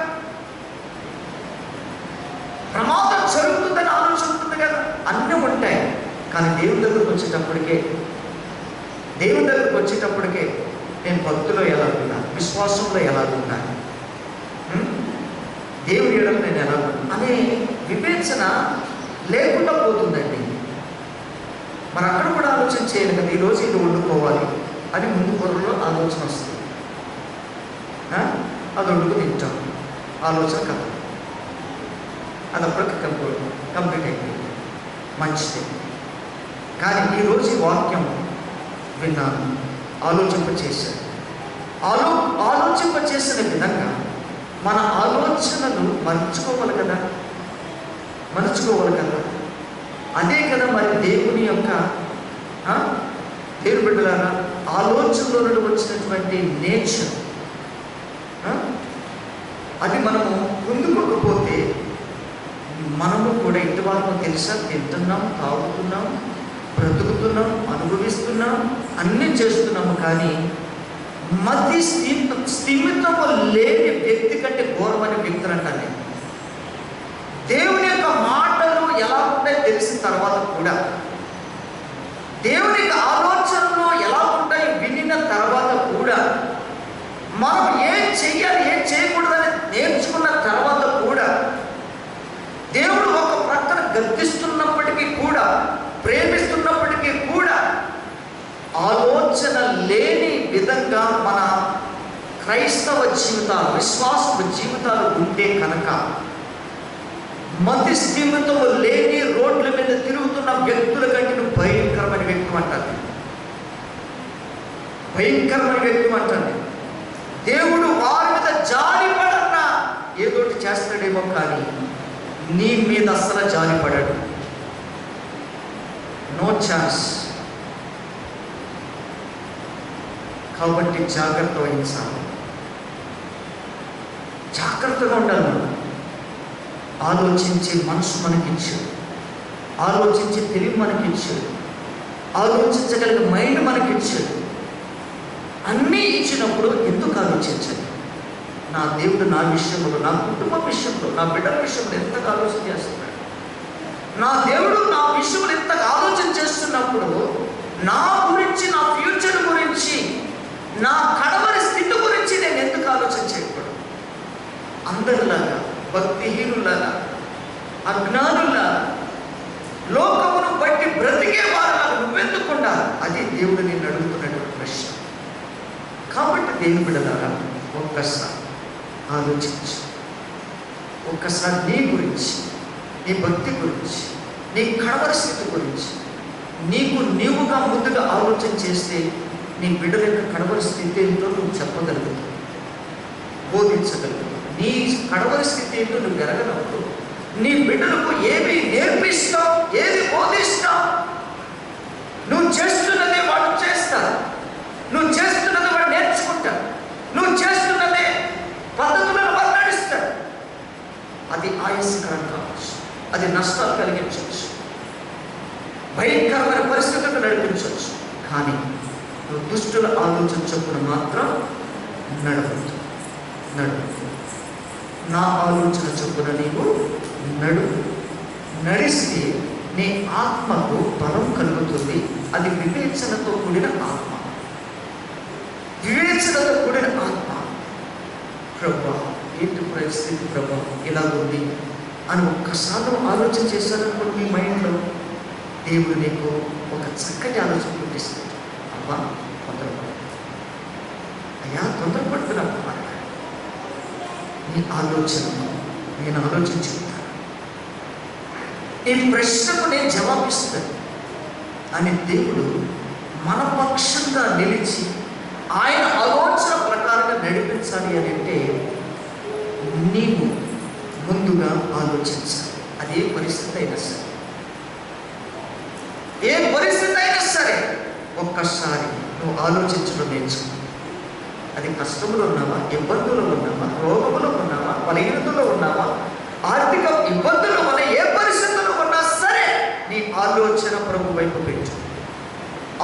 ప్రమాదం జరుగుతుందని ఆలోచన ఉంటుంది కదా. అన్నీ ఉంటాయి. కానీ దేవుని దగ్గరకు వచ్చేటప్పటికే నేను భక్తిలో ఎలా ఉన్నాను, విశ్వాసంలో ఎలా ఉన్నాను, దేవుని ఎడల నేను ఎలా ఉన్నాను అనే వివేచన లేకుండా పోతుందండి. మరి అక్కడ కూడా ఆలోచన చేయాలి కదా, ఈరోజు ఇది వండుకోవాలి అని ముందు పొరలో ఆలోచన వస్తుంది. అది వండుకు తింటాం, ఆలోచన కదా, అది అప్పటికి కంప్లీట్ అయిపోయింది, మంచిది. కానీ ఈరోజు ఈ వాక్యం విన్నాను, ఆలోచింపచేసిన విధంగా మన ఆలోచనలు మర్చుకోవాలి కదా. అదే కదా మరి దేవుని యొక్క దేవుని బిడ్డలారా ఆలోచనలో నుండి వచ్చినటువంటి నేచర్. అది మనము పొందుకోకపోతే మనము కూడా ఇంటి వాళ్ళకు తెలుసా, తింటున్నాం, తాగుతున్నాం, బ్రతుకుతున్నాం, అనుభవిస్తున్నాం, అన్నీ చేస్తున్నాము. కానీ మతి స్థిమితము లేని వ్యక్తి కంటే ఘోరమైన వ్యక్తులు అంటాను. దేవుని యొక్క మాటలు ఎలా ఉంటాయో తెలిసిన తర్వాత కూడా, దేవుని యొక్క ఆలోచనలు ఎలా ఉంటాయో వినిన తర్వాత కూడా, మనం ఏం చెయ్యాలి ఏం చేయకూడదని నేర్చుకున్న తర్వాత కూడా, దేవుడు ఒక ప్రక్కన గద్దిస్తున్నప్పటికీ కూడా, ప్రేమిస్తున్నప్పటికీ కూడా ఆలోచన లేని విధంగా మన క్రైస్తవ జీవితాలు, విశ్వాస జీవితాలు ఉంటే కనుక, మతి స్థిమితము లేని రోడ్ల మీద తిరుగుతున్న వ్యక్తుల కంటే భయంకరమైన వ్యక్తి అంటాను. దేవుడు వారి మీద జాలిపడన్నా ఏదోటి చేస్తాడేమో, కానీ నీ మీద అస్సలు జాలిపడాడు. No chance. కాబట్టి జాగ్రత్త వహించాలి, జాగ్రత్తగా ఉండాలి. ఆలోచించే మనసు మనకిచ్చాడు, ఆలోచించే తెలివి మనకిచ్చాడు, ఆలోచించగలిగే మైండ్ మనకిచ్చాడు. అన్నీ ఇచ్చినప్పుడు ఎందుకు ఆలోచించాలి? నా దేవుడు నా విషయంలో, నా కుటుంబం విషయంలో, నా బిడ్డల విషయంలో ఎంతగా ఆలోచన చేస్తున్నాడు. నా దేవుడు నా విషయంలో ఎంతగా ఆలోచన చేస్తున్నప్పుడు, నా గురించి, నా ఫ్యూచర్ గురించి, నా కడవరి స్థితి గురించి నేను ఎందుకు ఆలోచన చేయకూడదు? అందరిలాగా, భక్తిహీనులాగా, అజ్ఞానులాగా, లోకమును బట్టి బ్రతికే వారిలాగా నువ్వెందుకుండా? అది దేవుడు నిన్ను అడుగుతున్నటువంటి ప్రశ్న. కాబట్టి దేవుని బిడ్డలారా, ఒక్కసారి ఆలోచించు. ఒక్కసారి నీ గురించి, నీ భక్తి గురించి, నీ కడవరి స్థితి గురించి నీవుగా ముందుగా ఆలోచన చేస్తే నీ బిడ్డల యొక్క కడవరి స్థితి ఏంటో నువ్వు చెప్పగలుగుతావు, బోధించగలుగుతావు. నీ కడవరి స్థితి ఏంటో నువ్వు ఎరగనప్పుడు నీ బిడ్డలకు ఏమి నేర్పిస్తావు, ఏది బోధిస్తావు? నువ్వు చేస్తున్నదే వాడు చేస్తారు, నువ్వు చేస్తున్నది వాడు నేర్చుకుంటాడు, నువ్వు చేస్తున్నదే పద్ధతులను వాడు నడుస్తాడు. అది ఆయాసకరం కావచ్చు, అది నష్టాలు కలిగించవచ్చు, భయంకరమైన పరిస్థితులకు నడిపించవచ్చు. కానీ నువ్వు దుష్టుల ఆలోచన చొప్పున మాత్రం నడవద్దు. నా ఆలోచన చొప్పున నీవు నడిస్తే నీ ఆత్మకు బలం కలుగుతుంది. అది వివేచనతో కూడిన ఆత్మ. ప్రభా ఏంటి పరిస్థితి, ప్రభా ఇలా ఉంది అని ఒక్కసారి ఆలోచన చేశారనుకో మీ మైండ్లో, దేవుడు నీకు ఒక చక్కటి ఆలోచన పుట్టిస్తాడు. అమ్మా తొందరపడుతున్నా, నీ ఆలోచన నేను ఆలోచించుకుంటాను, ఈ ప్రశ్నకు నేను జవాబిస్తాను అని దేవుడు మన పక్షంగా నిలిచి ఆయన ఆలోచన ప్రకారంగా నడిపించాలి అని అంటే, నీవు ముందుగా ఆలోచించాలి. అది ఏ పరిస్థితి అయినా సరే, ఏ పరిస్థితి అయినా సరే ఒక్కసారి నువ్వు ఆలోచించడం నేర్చుకో. అది కష్టంలో ఉన్నావా, ఇబ్బందులు ఉన్నావా, రోగములో ఉన్నావా, బలహీనతలో ఉన్నావా, ఆర్థిక ఇబ్బందులు వల్ల ఏ పరిస్థితుల్లో ఉన్నా సరే నీ ఆలోచన ప్రభు వైపు పెట్టు.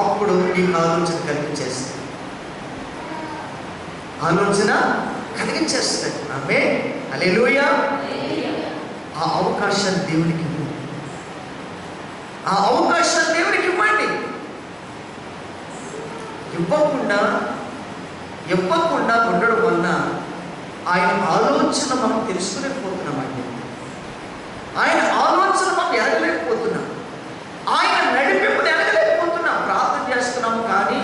అప్పుడు నీకు ఆలోచన కలిగించేస్తాయి. ఆలోచన కలిగించేస్తాయి. ఆమేన్, హల్లెలూయా. ఆ అవకాశాన్ని దేవునికి ఇవ్వు. ఆ అవకాశాన్ని దేవునికి ఇవ్వండి. ఇవ్వకుండా ఉండడం వలన ఆయన ఆలోచన మనం తెలుసుకోలేకపోతున్నామండి. ఆయన ఆలోచన మనం ఎరగలేకపోతున్నాం. ఆయన నడిపింపుని ఎరగలేకపోతున్నాం. ప్రార్థన చేస్తున్నాము కానీ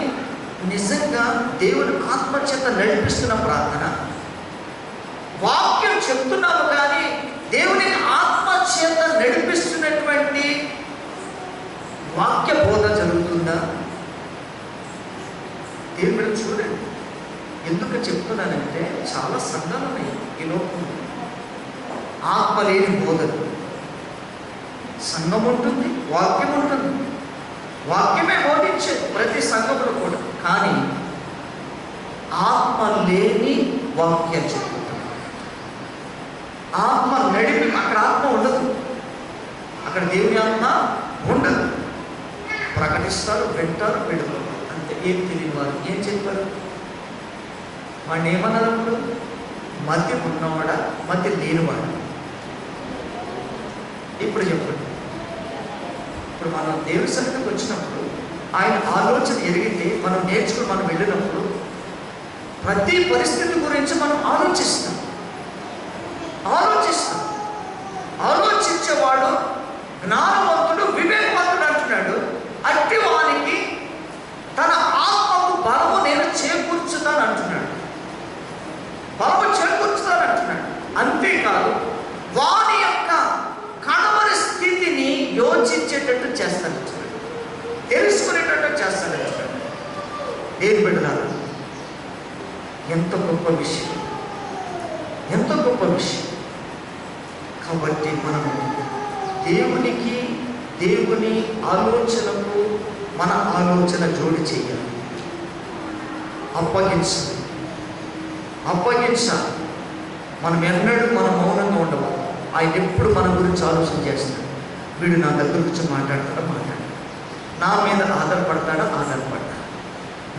నిజంగా దేవుని ఆత్మచేత నడిపిస్తున్న ప్రార్థన, వాక్యం చెప్తున్నాము కానీ దేవుని ఆత్మచేత నడిపిస్తున్నటువంటి వాక్య బోధ జరుగుతుందా? దేవుడు చూడండి. ఎందుకు చెప్తున్నానంటే చాలా సంఘాలు ఉన్నాయి ఈ లోకంలో. ఆత్మ లేని బోధలు. సంఘం ఉంటుంది, వాక్యం ఉంటుంది, వాక్యమే బోధించేది ప్రతి సంఘంలో కూడా. కానీ ఆత్మ లేని వాక్యం చెప్తున్నారు. ఆత్మ నడిపి, అక్కడ ఆత్మ ఉండదు, అక్కడ దేవుని ఆత్మ ఉండదు. ప్రకటిస్తారు, వింటారు, పెడతారు, అంతే. ఏం తెలియని వారు ఏం చెప్పారు? వాడిని ఏమన్నప్పుడు మధ్య ఉన్నవాడా, మధ్య లేనివాడా? ఇప్పుడు చెప్పండి. ఇప్పుడు మనం దేవుని సన్నిధికి వచ్చినప్పుడు ఆయన ఆలోచన ఎరిగితే, మనం నేర్చుకుని మనం వెళ్ళినప్పుడు ప్రతి పరిస్థితి గురించి మనం ఆలోచిస్తాం. ఆలోచించేవాడు జ్ఞానవంతుడు, వివేకవంతుడు అంటున్నాడు. అట్టి వానికి తన ఆత్మకు బలము నేను చేకూర్చుతాను అంటున్నాడు. బలము చేకూర్చుతాను అంటున్నాడు. అంతేకాదు వాని యొక్క కడవరి స్థితిని యోచించేటట్టు చేస్తానంటున్నాడు, తెలుసుకునేటట్టు చేస్తానంటున్నాడు. ఏం బిడ్డలారా, ఎంత గొప్ప విషయం, ఎంత గొప్ప విషయం. కాబట్టి మనము దేవుని ఆలోచనకు మన ఆలోచన జోడి చేయాలి. అప్పగించాలి. మనం ఎన్నడూ మనం మౌనంగా ఉండవాలి. ఆయన ఎప్పుడు మన గురించి ఆలోచన చేస్తాడు. వీడు నా దగ్గర గురించి మాట్లాడతాడా, నా మీద ఆధారపడతాడా,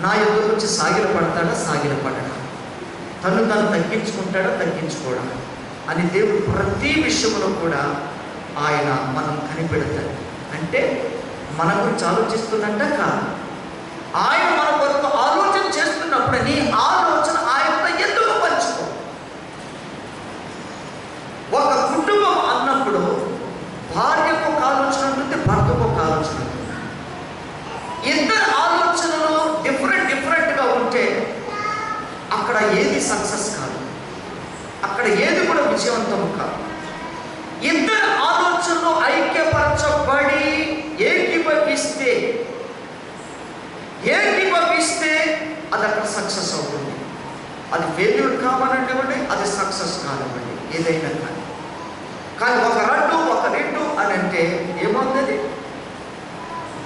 నా ఎదురు గురించి సాగిలపడడా, తను తగ్గించుకుంటాడా, తగ్గించుకోడా అని దేవుడు ప్రతి విషయంలో కూడా ఆయన మనం కనిపెడతాడు. అంటే మన గురించి ఆలోచిస్తున్నట్ట కాదు, ఆయన మన కొరకు ఆలోచన చేస్తున్నప్పుడు నీ ఆలోచన ఆయనతో ఎందుకు పంచుకో. ఒక కుటుంబం అన్నప్పుడు భార్యకు ఒక ఆలోచన ఉంటుంది, భర్తకు ఒక ఆలోచన ఉంటుంది. ఇద్దరు ఆలోచనలు డిఫరెంట్గా ఉంటే అక్కడ ఏది సక్సెస్ కాదు, అక్కడ ఏది కూడా విజయవంతం కాదు. ఇద్దరు ఆలోచనలు ఐక్యపరచబడి ఏకీభవిస్తే అది అక్కడ సక్సెస్ అవుతుంది. అది ఫెయిల్యూర్ కావాలంటే అది సక్సెస్ కానివ్వండి, ఏదైనా కానీ ఒక రెండు అని అంటే ఏమవుతుంది?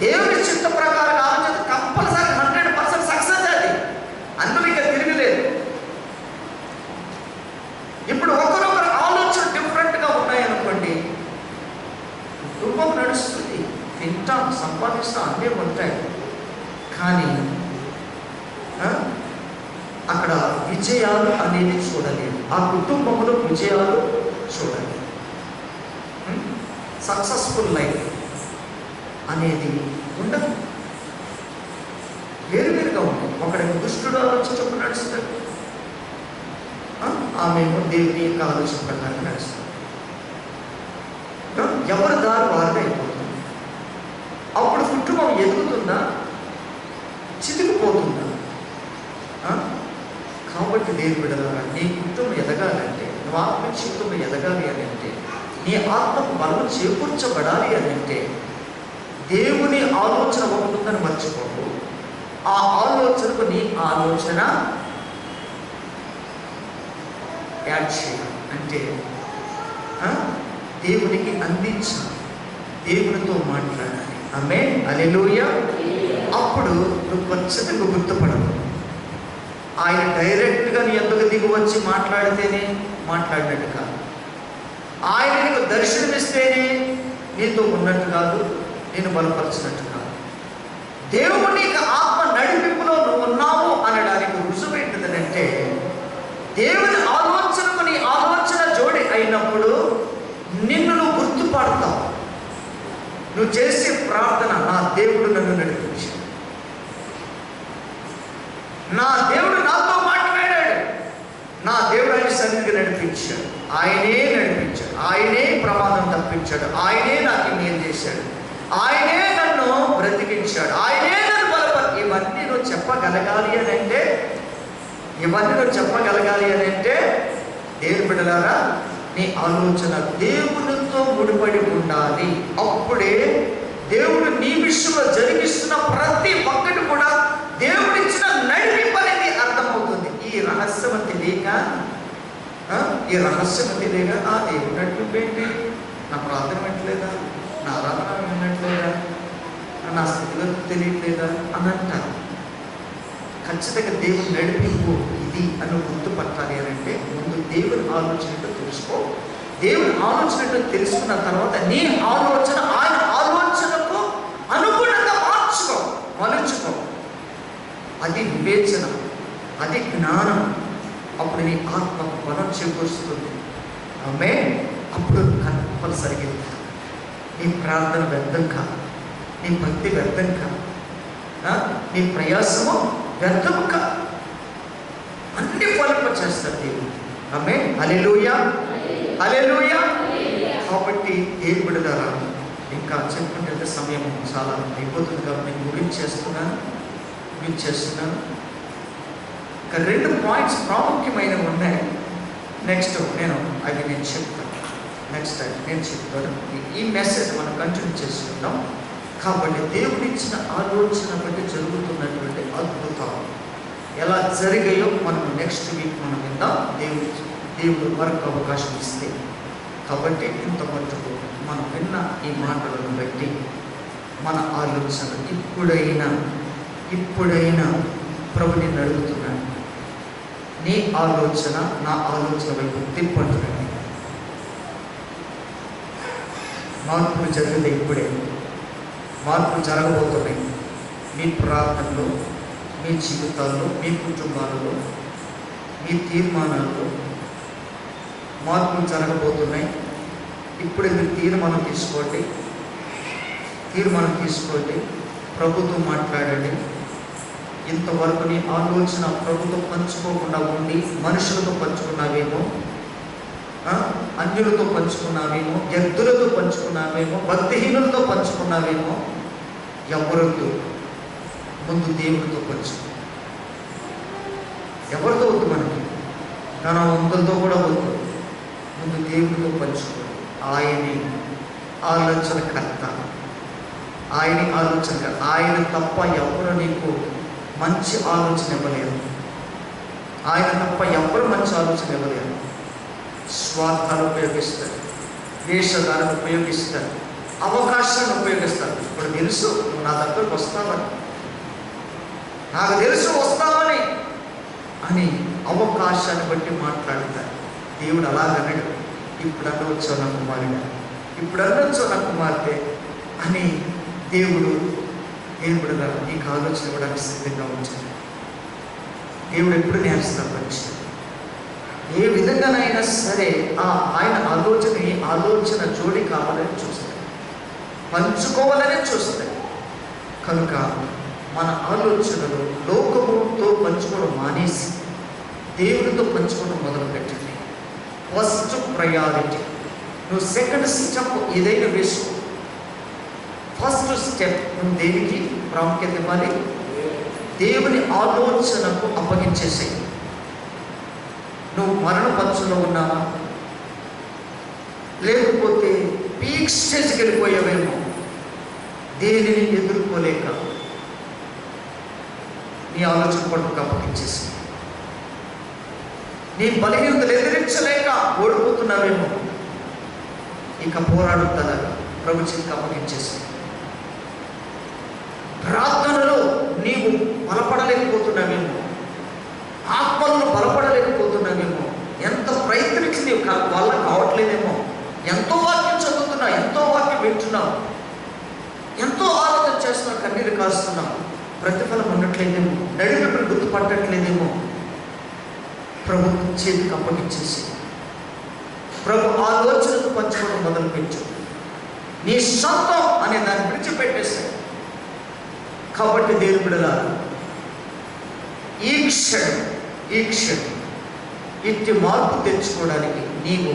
దేవుని చిత్త ప్రకారం ఆలోచన కంపల్సరీ 100% సక్సెస్. అది అందులో ఇక తిరగలేదు. ఇప్పుడు ఒకరొకరు ఆలోచన డిఫరెంట్గా ఉన్నాయనుకోండి, కుటుంబం నడుస్తుంది, తింటాం, సంపాదిస్తాం, అన్నీ ఉంటాయి. కానీ అక్కడ విజయాలు అనేది చూడలేదు. ఆ కుటుంబంలో విజయాలు చూడలేదు. సక్సెస్ఫుల్ లైఫ్ అనేది ఉండదు. వేరువేరుగా ఉంటుంది. ఒకడేమో దుష్టుడు ఆలోచించకుండా నడుస్తాడు, ఆమెమో దేవుని యొక్క ఆలోచన ప్రకారం నడుస్తాడు. ఎవరి దారి వారిదే అయిపోతుంది. అప్పుడు కుటుంబం ఎదుగుతుందా, చితికిపోతుందా? కాబట్టి దేవుని బిడ్డలారా, నీ కుటుంబం ఎదగాలంటే, నువ్వు ఆత్మ కుటుంబం ఎదగాలి అని అంటే, నీ ఆత్మకు బలం చేకూర్చబడాలి అని అంటే దేవుని ఆలోచన ఉంటుందని మర్చిపోకు. ఆ ఆలోచనకు నీ ఆలోచన యాడ్ చేయాలి. అంటే దేవునికి అందించాలి, దేవునితో మాట్లాడాలి. ఆమేన్, హల్లెలూయా. అప్పుడు నువ్వు ఖచ్చితంగా గుర్తుపడవు. ఆయన డైరెక్ట్గా నీ ఎందుకు దిగి వచ్చి మాట్లాడితేనే మాట్లాడినట్టు కాదు. ఆయన నీకు దర్శనమిస్తేనే నీతో ఉన్నట్టు కాదు, నేను బలపరిచినట్టు కాదు. దేవుడు నీకు ఆత్మ నడిపింపులో నువ్వు ఉన్నావు అనడానికి రుజువు ఏంటిదనంటే, దేవుని ఆలోచనకు నీ ఆలోచన జోడి అయినప్పుడు నిన్ను నువ్వు గుర్తుపడతావు. నువ్వు చేసే ప్రార్థన, నా దేవుడు నన్ను నడిపించాడు, నా దేవుడు నాతో మాట్లాడాడు, నా దేవుడు ఆయన సన్నిధికి నడిపించాడు, ఆయనే నడిపించాడు, ఆయనే ప్రమాదం తప్పించాడు, ఆయనే నాకు మేలు చేశాడు, ఆయనే నన్ను బ్రతికించాడు, ఆయనే నన్ను బలపరి. ఇవన్నీ నువ్వు చెప్పగలగాలి అని అంటే దేవుని బిడ్డలారా, నీ ఆలోచన దేవునితో ముడిపడి ఉండాలి. అప్పుడే దేవుడు నీ విషయంలో జరిగిస్తున్న ప్రతి ఒక్కటి కూడా దేవుడిచ్చిన నడిపింపు అనేది అర్థమవుతుంది. ఈ రహస్యమతి లేక దేవుడు నడిపింపు ఏంటి, నా ప్రార్థన వినట్లేదా, నా ఆరాధన వినట్లేదా, నా స్థితిగతి తెలియట్లేదా అని అంటారు. ఖచ్చితంగా దేవుని నడిపింపు ఇది అని గుర్తుపట్టాలి అని అంటే ముందు దేవుని ఆలోచనతో తెలుసుకో. దేవుని ఆలోచనతో తెలుసుకున్న తర్వాత నీ ఆలోచన ఆయన ఆలోచనకు అనుగుణంగా మలుచుకో. అది వివేచన, అది జ్ఞానం. అప్పుడు నీ ఆత్మకు బలం చేకూరుస్తుంది. ఆమేన్. అప్పుడు కంపల్సరిగా నీ ప్రార్థన వ్యర్థం కాదు, నీ భక్తి వ్యర్థం కాదు, నీ ప్రయాసము వ్యర్థము కాదు, అన్ని ఫలింప చేస్తారు దేవుడు. ఆమేన్, హల్లెలూయా, హల్లెలూయా. కాబట్టి దేవుని బిడ్డలారా, ఇంకా చెప్పుకుంటే సమయం చాలా అయిపోతుంది కాబట్టి నేను ముగించేస్తున్నాను. ఇంకా 2 పాయింట్స్ ప్రాముఖ్యమైనవి ఉన్నాయి. నెక్స్ట్ నేను చెప్తాను. నెక్స్ట్ టైం నేను చెప్తాను. ఈ మెసేజ్ మనం కంటిన్యూ చేసుకుందాం. కాబట్టి దేవుడిచ్చిన ఆలోచన బట్టి జరుగుతున్నటువంటి అద్భుతాలు ఎలా జరిగాయో మనం నెక్స్ట్ వీక్ మనం విందాం, దేవుడు మరొక అవకాశం ఇస్తే. కాబట్టి ఇంత మటుకు మనం విన్న ఈ మాటలను బట్టి మన ఆలోచన ఇప్పుడైనా ప్రభుని అడుగుతున్నాను, నీ ఆలోచన నా ఆలోచన వైపు తిప్పంటున్నాను. మార్పులు జరిగితే ఇప్పుడే మార్పులు జరగబోతున్నాయి. మీ ప్రార్థనలో, మీ జీవితాల్లో, మీ కుటుంబాలలో, మీ తీర్మానాల్లో మార్పులు జరగబోతున్నాయి. ఇప్పుడే మీరు తీర్మానం తీసుకోండి. ప్రభుతో మాట్లాడండి. ఇంతవరకు నీ ఆలోచన ప్రభుతో పంచుకోకుండా ఉండి మనుషులతో పంచుకున్నావేమో, అన్యులతో పంచుకున్నావేమో, వ్యక్తులతో పంచుకున్నావేమో, భక్తిహీనులతో పంచుకున్నావేమో. ఎవరితో? ముందు దేవుడితో పంచుకో. ఎవరితో వద్దు, మనకి ధనవంతులతో కూడా వద్దు. ముందు దేవుడితో పంచుకో. ఆయనే ఆలోచనకర్త, ఆయన తప్ప ఎవరు నీకు మంచి ఆలోచన ఇవ్వలేరు. ఆయన తప్ప ఎవరు మంచి ఆలోచన ఇవ్వలేరు. స్వార్థాలు ఉపయోగిస్తారు, వేషధాలను ఉపయోగిస్తారు, అవకాశాలను ఉపయోగిస్తారు. ఇప్పుడు తెలుసు నువ్వు నా దగ్గరకు వస్తావని, నాకు తెలుసు వస్తావని అని అవకాశాన్ని బట్టి మాట్లాడతారు. దేవుడు అలాగనడు, ఇప్పుడు అనవచ్చో నా కుమారుడు, ఇప్పుడు అనవచ్చో నా కుమార్తె అని దేవుడు నీకు ఆలోచన ఇవ్వడానికి సిద్ధంగా ఉంచాడు. దేవుడు ఎప్పుడు నేర్స్తాడు, ఏ విధంగానైనా సరే ఆయన ఆలోచన జోడి కావాలని చూస్తాడు, పంచుకోవాలని చూస్తాడు. కనుక మన ఆలోచనలు లోకముతో పంచుకోవడం మానేసి దేవుడితో పంచుకోవడం మొదలుపెట్టండి. First priority. నువ్వు సెకండ్ స్టెప్ ఏదైనా వేసుకో. ఫస్ట్ స్టెప్ నువ్వు దేనికి ప్రాముఖ్యత ఇవ్వాలి? దేవుని ఆలోచనకు అప్పగించేసేయి. నువ్వు మరణ పంచులో ఉన్నావా, లేకపోతే పీక్ స్టేజ్కి వెళ్ళిపోయావేమో, దేనిని ఎదుర్కోలేక నీ ఆలోచన పట్టుకు అప్పగించేసి, నీ బలహీనతలు ఎదిరించలేక ఓడిపోతున్నావేమో, ఇక పోరాడుతారా ప్రభు చేతికి అప్పగించేసి. ప్రార్థనలో నీవు బలపడలేకపోతున్నావేమో, ఆత్మలను బలపడలేకపోతున్నావేమో, ఎంత ప్రయత్నించి నీవు వల్ల కావట్లేదేమో, ఎంతో వాక్యం చదువుతున్నావు, ఎంతో వాక్యం వింటున్నావు, ఎంతో ఆలోచన చేస్తున్నావు, కన్నీరు కాస్తున్నావు, ప్రతిఫలం ఉండట్లేదేమో, నడినప్పుడు గుర్తుపట్టట్లేదేమో. ప్రభు చేతికి అప్పగించేసి ప్రభు ఆలోచనకు పంచుకోవడం మొదలుపెట్టు. నీ సొంతం అనే దాన్ని విడిచిపెట్టేశాడు. కాబట్టి దేవుని బిడ్డలారా, ఈ క్షణం ఇట్టి మార్పు తెచ్చుకోవడానికి నీవు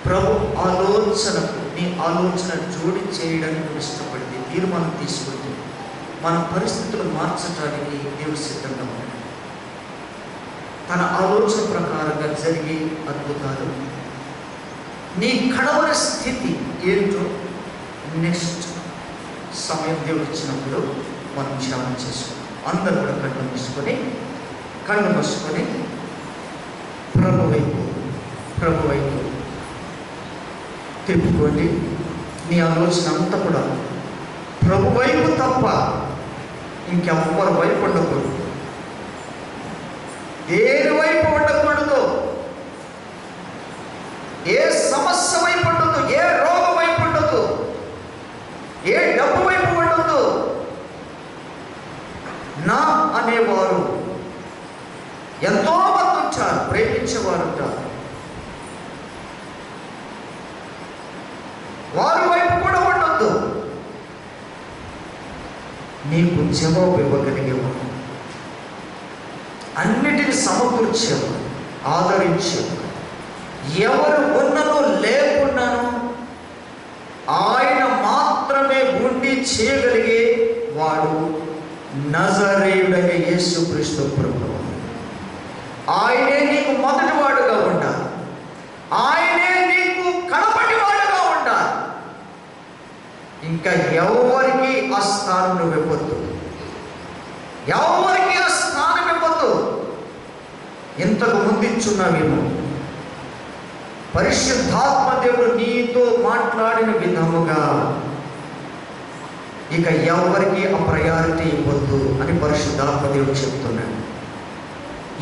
ప్రభు ఆలోచనకు నీ ఆలోచన జోడి చేయడానికి ఇష్టపడింది తీర్మానం తీసుకుంటే మన పరిస్థితులు మార్చడానికి దేవుడు సిద్ధంగా ఉన్నాడు. తన ఆలోచన ప్రకారంగా జరిగే అద్భుతాలు, నీ కడవరి స్థితి ఏంటో నెక్స్ట్ సమయం దేవుడు ఇచ్చినప్పుడు మనం ధ్యానం చేసుకుంటాం. అందరూ కూడా కళ్ళు మూసుకొని ప్రభు వైపు తిప్పుకోండి. నీ ఆలోచన అంతా కూడా ప్రభు వైపు తప్ప ఇంకెవ్వరి వైపు ఉండకూడదు. దేని వైపు ఉండకూడదు. ఏ సమస్య వైపు ఉండదు, ఏ రోగం వైపు ఉండదు, ఏ డబ్బు వైపు ఉండదు. నా అనేవారు ఎంతో మంది ఉంటారు, ప్రేమించేవారు ఉంటారు. వారి వైపు కూడా ఉండొద్దు. నీకు జవాబు ఇవ్వగలిగేవాడు, అన్నిటిని సమకూర్చేవాడు, ఆదరించేవాడు, ఎవరు ఉన్నను లేకున్నాను ఆయన మాత్రమే ఉండి చేయగలిగే వాడు నజరేయుడైన యేసుక్రీస్తు ప్రభువు. ఆయనే నీకు మొదటివాడుగా ఉండాలి. ఆయనే నీకు కడపటివాడుగా ఉండాలి. ఇంకా ఎవరికి ఆ స్థానం నువ్వు ఇవ్వద్దు. ఎవరికి ఆ స్థానం ఇవ్వద్దు. ఇంతకు ముందు ఇచ్చున్నావేమో, పరిశుద్ధాత్మ దేవుడు నీతో మాట్లాడిన విధముగా ఇక ఎవరికి ఆ ప్రయారిటీ ఇవ్వద్దు అని పరిశుద్ధాత్మ దేవుడు చెప్తున్నాడు.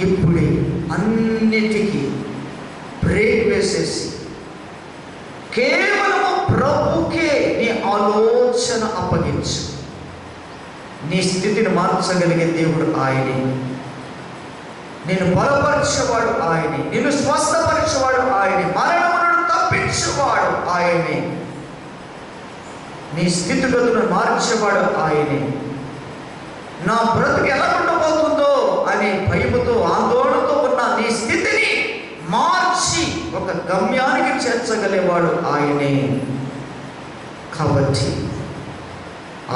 ఇప్పుడే అన్నిటికీ బ్రేక్ వేసేసి కేవలము ప్రభుకే నీ ఆలోచన అప్పగించు. నీ స్థితిని మార్చగలిగే దేవుడు ఆయనే. నిన్ను బలపరిచేవాడు ఆయనే. నిన్ను స్వస్థపరిచేవాడు ఆయనే. మరణమును తప్పించేవాడు ఆయనే. నీ స్థితిగతులను మార్చేవాడు ఆయనే. నా బ్రతుకు ఎలా ఉండబోతుందో అనే భయముతో ఆందోళనతో ఉన్న నీ స్థితిని మార్చి ఒక గమ్యానికి చేర్చగలేవాడు ఆయనే. కాబట్టి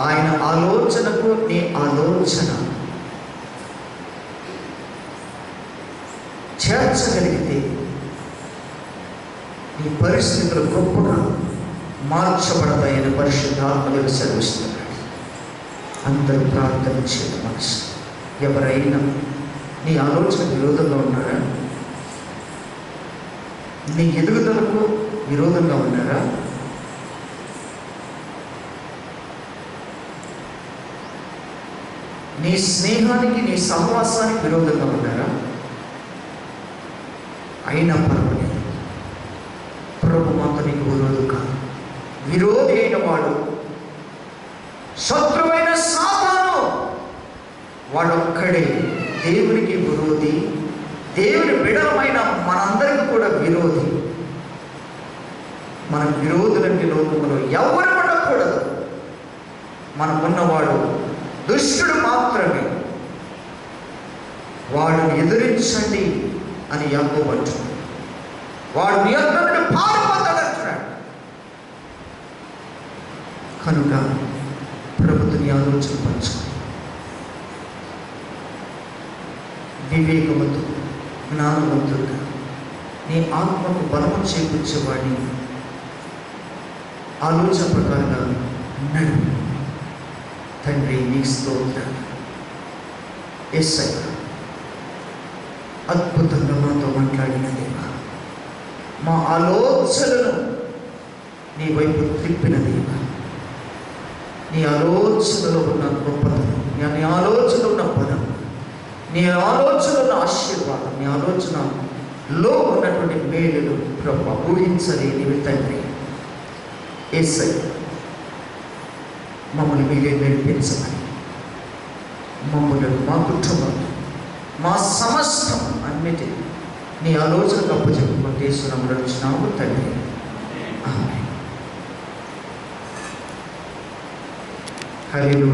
ఆయన ఆలోచనకు నీ ఆలోచన చేర్చగలిగితే నీ పరిస్థితులు గొప్పగా మార్చబడతాయని పరిశుద్ధాత్మదేవుడు సెలవిస్తున్నాడు. అందరూ ప్రార్థన చేయడం మనసు. ఎవరైనా నీ ఆలోచన విరోధంగా ఉన్నారా? నీ ఎదుగుదలకు విరోధంగా ఉన్నారా? నీ స్నేహానికి, నీ సహవాసానికి విరోధంగా ఉన్నారా? అయినా పర్వాలేదు, ప్రభు మాతో నీకు విరోధం కాదు. విరోధి అయిన వాడు, శత్రువైన సాతాను, వాడొక్కడే దేవునికి విరోధి. దేవుని బిడలమైన మనందరికీ కూడా విరోధి. మన విరోధులంటే లోకంలో ఎవరు ఉండకూడదు. మనం ఉన్నవాడు దుష్టుడు మాత్రమే. వాడిని ఎదిరించండి అని యాకోబు అంటున్నాడు. వాడు నీ యొద్ద నుండి పారిపోతాడంటున్నాడు. కనుక ప్రభుత్వం ఆలోచన పంచుకో. వివేకముతో, జ్ఞానవంతుడుగా నీ ఆత్మకు బలము చేకూర్చేవాడిని ఆలోచన ప్రకారంగా నడు. తండ్రి నీకు స్తోత్రం. యేసయ్యా, అద్భుతంగా మాతో మాట్లాడిన దేవా, మా ఆలోచనలను నీ వైపు తిప్పిన దేవా, నీ ఆలోచనలో ఉన్న గొప్పతనం, నీ ఆలోచనలో ఉన్న పదం, నీ ఆలోచనలో ఉన్న ఆశీర్వాదం, నీ ఆలోచనలో ఉన్నటువంటి మేలులు ప్రభు ఊహించలేనివి తండ్రి. యేసయ్య మమ్మల్ని మీరే నడిపించమని, మమ్మల్ని మా కుటుంబం మా సమస్తం అన్నిటినీ నీ ఆలోచనకు అప్పచెప్పుకుంటే యేసునామములో నడుచున్నాము తండ్రి. ఆమేన్. హల్లెలూయా.